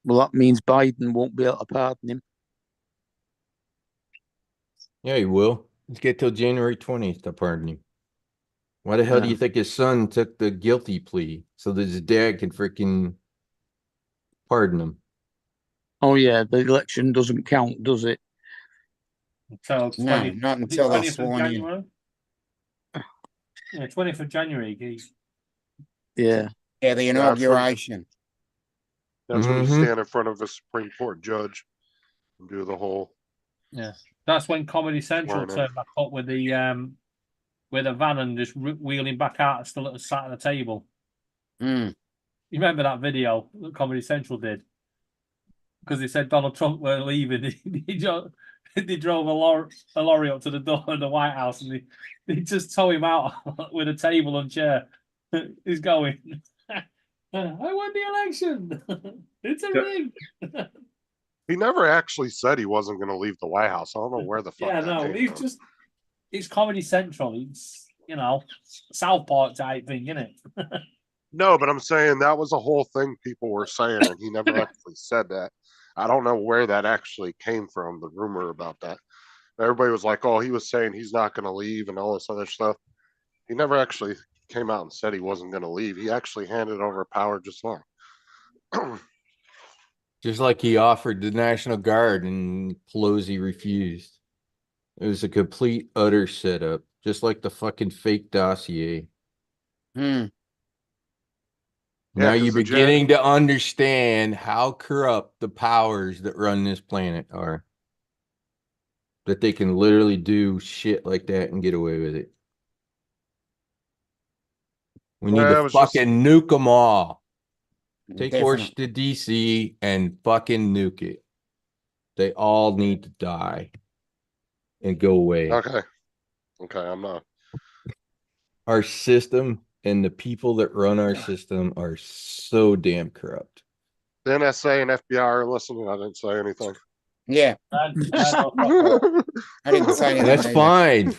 Well, that means Biden won't be able to pardon him. Yeah, he will. Let's get till January 20th to pardon him. Why the hell do you think his son took the guilty plea so that his dad can freaking pardon him? Oh, yeah, the election doesn't count, does it? Until No, 20, not until they're 20th of sworn in. January. Yeah, 20th of January, geez. Yeah. Yeah, the inauguration. That's when you Mhm. stand in front of a Supreme Court judge and do the whole. Yeah, that's when Comedy Central Swearing in. turned back up with the van and just wheeling back out, still sat at the table. Mm. You remember that video that Comedy Central did? Because they said Donald Trump weren't leaving. They drove a lorry up to the door of the White House and they just tow him out with a table and chair. is going. I won the election. It's a rig. He never actually said he wasn't going to leave the White House. I don't know where the fuck Yeah, that no, came he's from. just it's Comedy Central. It's South Park type thing, isn't it? No, but I'm saying that was a whole thing people were saying, and he never actually said that. I don't know where that actually came from, the rumor about that. Everybody was like, oh, he was saying he's not going to leave and all this other stuff. He never actually came out and said he wasn't going to leave. He actually handed over power just now. Just like he offered the National Guard and Pelosi refused. It was a complete, utter setup, just like the fucking fake dossier. Hmm. Now 'cause you're the beginning to understand how corrupt the powers that run this planet are. That they can literally do shit like that and get away with it. We need Well, it to was just- fucking nuke them all. Take Definitely. Washington, D.C. and fucking nuke it. They all need to die and go away. Okay, I'm not. Our system and the people that run our system are so damn corrupt. The NSA and FBI are listening. I didn't say anything. Yeah, I didn't say anything. That's either. fine.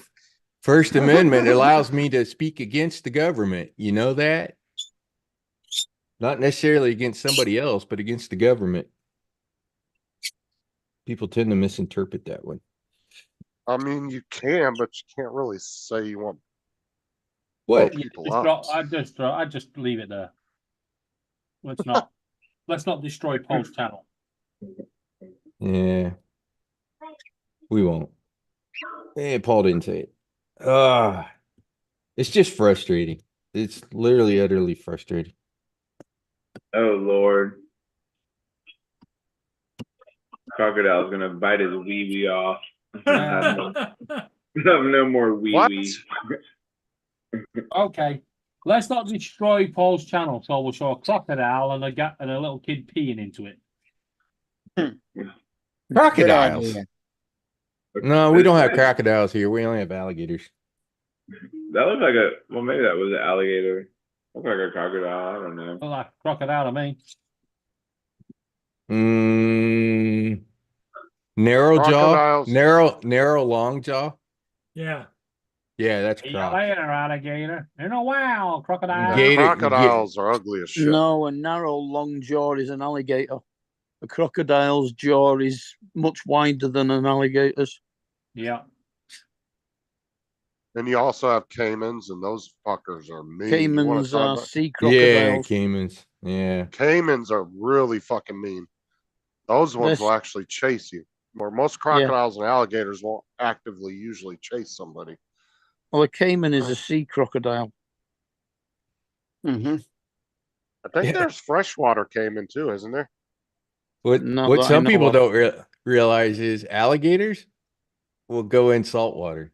First Amendment allows me to speak against the government. You know that? Not necessarily against somebody else, but against the government. People tend to misinterpret that one. I mean, you can, but you can't really say you want What? people Just up. drop, I just leave it there. Let's not destroy Post Channel. Yeah. We won't. Hey, Paul didn't say it. It's just frustrating. It's literally utterly frustrating. Oh Lord. Crocodile's gonna bite his wee wee off. Have no more wee wee. Okay, let's not destroy Paul's channel. So we'll show a crocodile and a little kid peeing into it. Crocodiles. idea. No, we don't have crocodiles here. We only have alligators. That looks like well, maybe that was an alligator. Looks like a crocodile. I don't know. Look like a crocodile to me. Narrow jaw, Crocodiles. narrow long jaw. Yeah. Yeah, that's See you croc. later, alligator. In a while, crocodile. Gator- Crocodiles are ugly as shit. No, a narrow, long jaw is an alligator. A crocodile's jaw is much wider than an alligator's. Yeah. And you also have caimans, and those fuckers are mean. You wanna Caimans talk are about- sea Yeah, crocodiles. caimans. Yeah. Caimans are really fucking mean. Those ones This- will actually chase you. Where most crocodiles and alligators won't actively usually chase somebody. Well, a caiman is a sea crocodile. Mm-hmm. I think Yeah. there's freshwater caiman too, isn't there? What Not what that I some know people of. don't realize is alligators will go in salt water.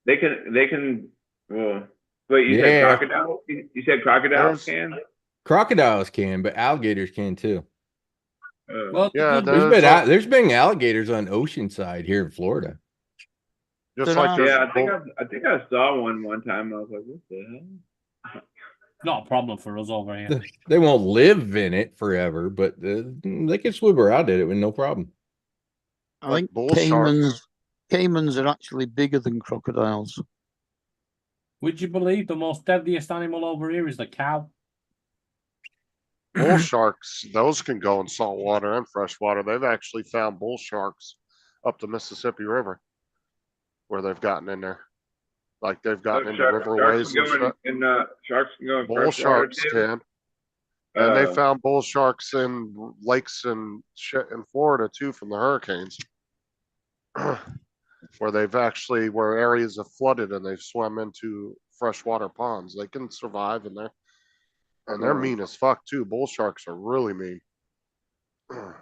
They can. Well, wait, you Yeah. said crocodile? You said crocodiles There's- can? Crocodiles can, but alligators can too. Well, Yeah, There's been alligators on Oceanside here in Florida. Just There like are- there's Yeah, I think I saw one time. I was like, what the hell? not a problem for us over here. They won't live in it forever, but they can swim around in it with no problem. I Like think bull caimans are actually bigger than crocodiles. Would you believe the most deadliest animal over here is the cow? bull sharks. Those can go in salt water and freshwater. They've actually found bull sharks up the Mississippi River where they've gotten in there. Like they've gotten into riverways and stuff. Sharks can go in Bull freshwater sharks too? can. And they Uh, found bull sharks in lakes and shit in Florida too from the hurricanes. Where areas have flooded and they've swum into freshwater ponds. They can survive in there. And they're mean as fuck too. Bull sharks are really mean. The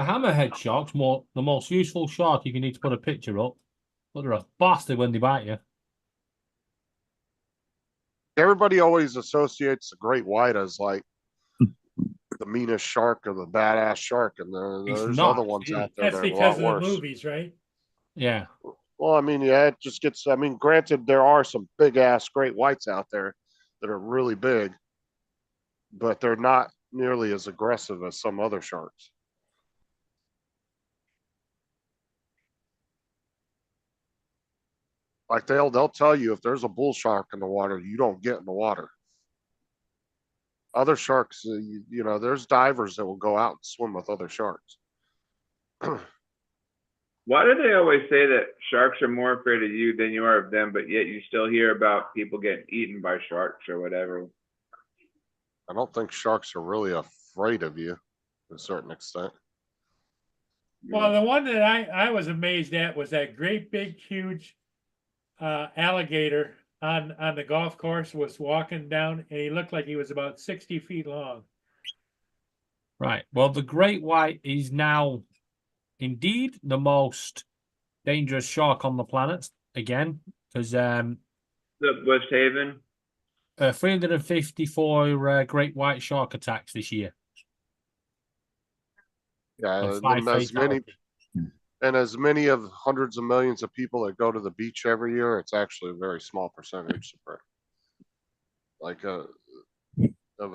hammerhead shark's the most useful shark you can need to put a picture up. But they're a bastard when they bite you. Everybody always associates the great white as like the meanest shark or the badass shark, and It's there's not. other ones out there That's that are a because lot of the worse. movies, right? Yeah. Well, I mean, yeah, it just gets, I mean, granted, there are some big ass great whites out there that are really big, but they're not nearly as aggressive as some other sharks. Like they'll tell you if there's a bull shark in the water, you don't get in the water. Other sharks, you know, there's divers that will go out and swim with other sharks. Why do they always say that sharks are more afraid of you than you are of them, but yet you still hear about people getting eaten by sharks or whatever? I don't think sharks are really afraid of you to a certain extent. Well, the one that I was amazed at was that great big huge alligator on the golf course was walking down, and he looked like he was about 60 feet long. Right. Well, the great white is now indeed the most dangerous shark on the planet again, because The West Haven. 354 great white shark attacks this year. Yeah, And 5 and as many fatalities. and as many of hundreds of millions of people that go to the beach every year, it's actually a very small percentage like of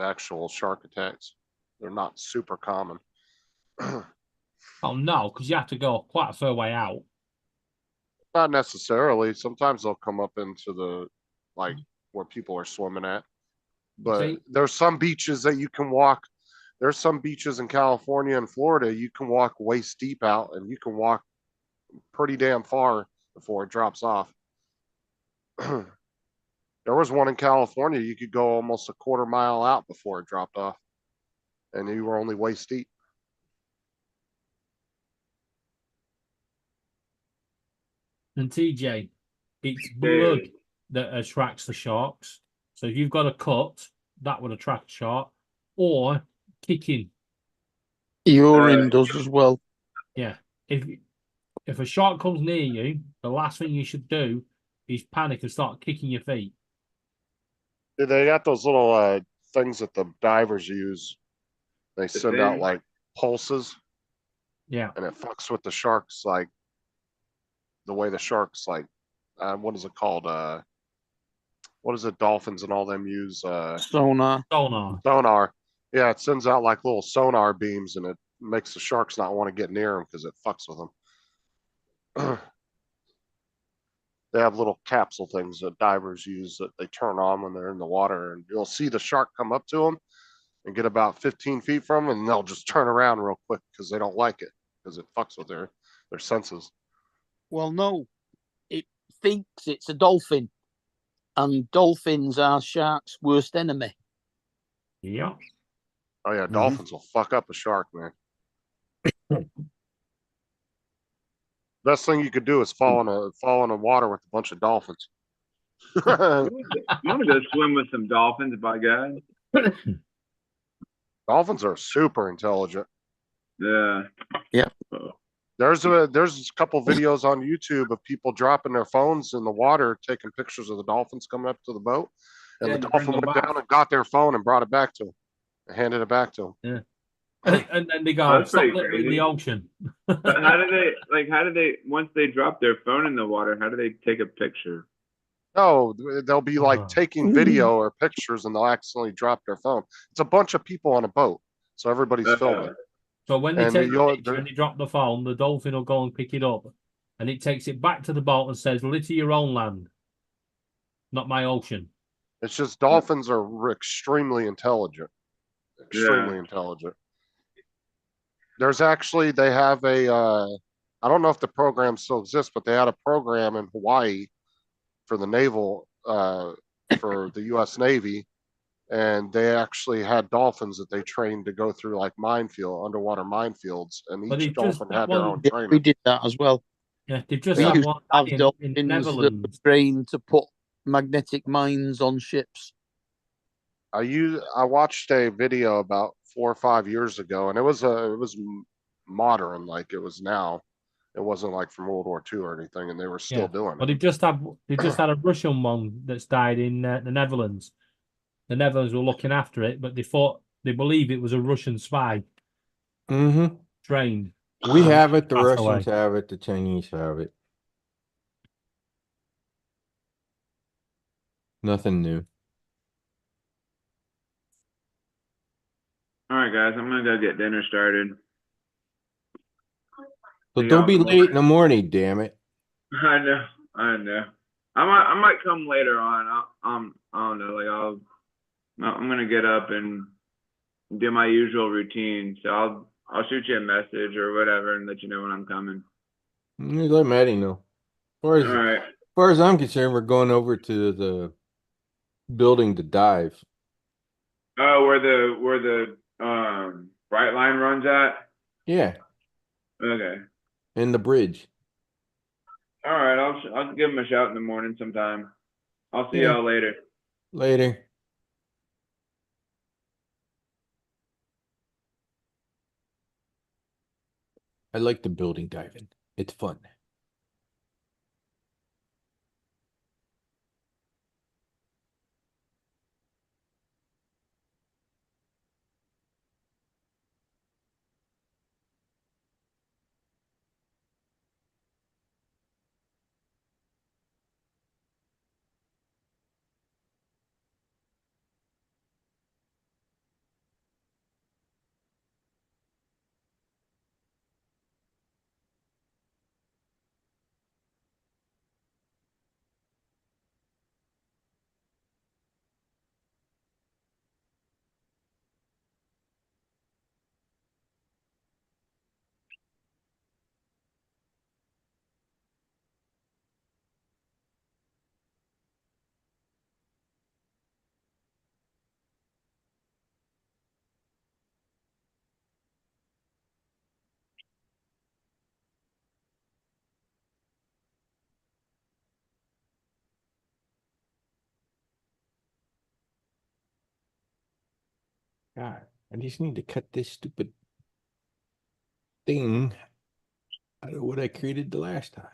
actual shark attacks. They're not super common. Oh no, because you have to go quite a fair way out. Not necessarily. Sometimes they'll come up into the like where people are swimming at. But See? there's some beaches that you can walk. There's some beaches in California and Florida you can walk waist deep out, and you can walk pretty damn far before it drops off. There was one in California you could go almost a quarter mile out before it dropped off, and you were only waist deep. And TJ, it's blood that attracts the sharks. So if you've got a cut, that would attract a shark, or kicking. Urine does as well. Yeah. If a shark comes near you, the last thing you should do is panic and start kicking your feet. They got those little things that the divers use. They send out like pulses. Yeah. And it fucks with the sharks, like the way the sharks like what is it called? What is it dolphins and all them use? Sonar. Sonar. Yeah, it sends out like little sonar beams, and it makes the sharks not want to get near them because it fucks with them. They have little capsule things that divers use that they turn on when they're in the water, and you'll see the shark come up to them and get about 15 feet from them, and they'll just turn around real quick because they don't like it because it fucks with their senses. Well, no, it thinks it's a dolphin, and dolphins are sharks' worst enemy. Yeah. Oh yeah, dolphins will fuck up a shark, man. Best thing you could do is fall in the water with a bunch of dolphins. I want to go swim with some dolphins, by God. Dolphins are super intelligent. Yeah. Yeah. There's a couple videos on YouTube of people dropping their phones in the water, taking pictures of the dolphins coming up to the boat, and Yeah, the and bring dolphin them went back. down and got their phone and brought it back to them, and handed it back to them. Yeah. And then they go, That's stop pretty littering crazy. the ocean. But how do they, once they drop their phone in the water, how do they take a picture? No, they'll be like taking video or pictures, and they'll accidentally drop their phone. It's a bunch of people on a boat, so everybody's filming. So when they And take the you'll- picture and they drop the phone, the dolphin will go and pick it up, and it takes it back to the boat and says, "Litter your own land, not my ocean." It's just dolphins are extremely intelligent. Extremely intelligent. There's actually, they have a, I don't know if the program still exists, but they had a program in Hawaii for the naval, for the U.S. Navy, and they actually had dolphins that they trained to go through like underwater minefields, and But each it just- dolphin had their own Yeah, trainer. we did that as well. Yeah, they've just We had used one to have in dolphins that Netherlands. were trained to put magnetic mines on ships. I watched a video about 4 or 5 years ago, and it was modern, like it was now. It wasn't like from World War II or anything, and they were still doing But it. they've just had a Russian one that's died in the Netherlands. The Netherlands were looking after it, but they believe it was a Russian spy Mm-hmm. trained. We have it. The Passed Russians away. have it. The Chinese have it. Nothing new. All right, guys, I'm gonna go get dinner started. So See don't y'all be in the late in the morning, damn it. I know. I might come later on. I don't know. I'm gonna get up and do my usual routine. So I'll shoot you a message or whatever and let you know when I'm coming. You let Maddie know. All right. As far as I'm concerned, we're going over to the building to dive. Oh, where the bright line runs at? Yeah, Okay. and the bridge. All right. I'll give him a shout in the morning sometime. I'll see Yeah. y'all later. Later. I like the building diving. It's fun. God, I just need to cut this stupid thing out of what I created the last time.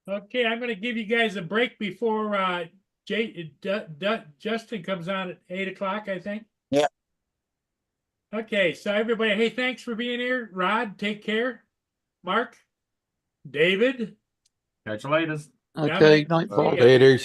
Okay, I'm gonna give you guys a break before Justin comes on at 8 o'clock, I think. Yeah. Okay, so everybody, hey, thanks for being here. Rod, take care. Mark, David. Catch you later. Okay, Dominic, night, see Bob. ya. Later.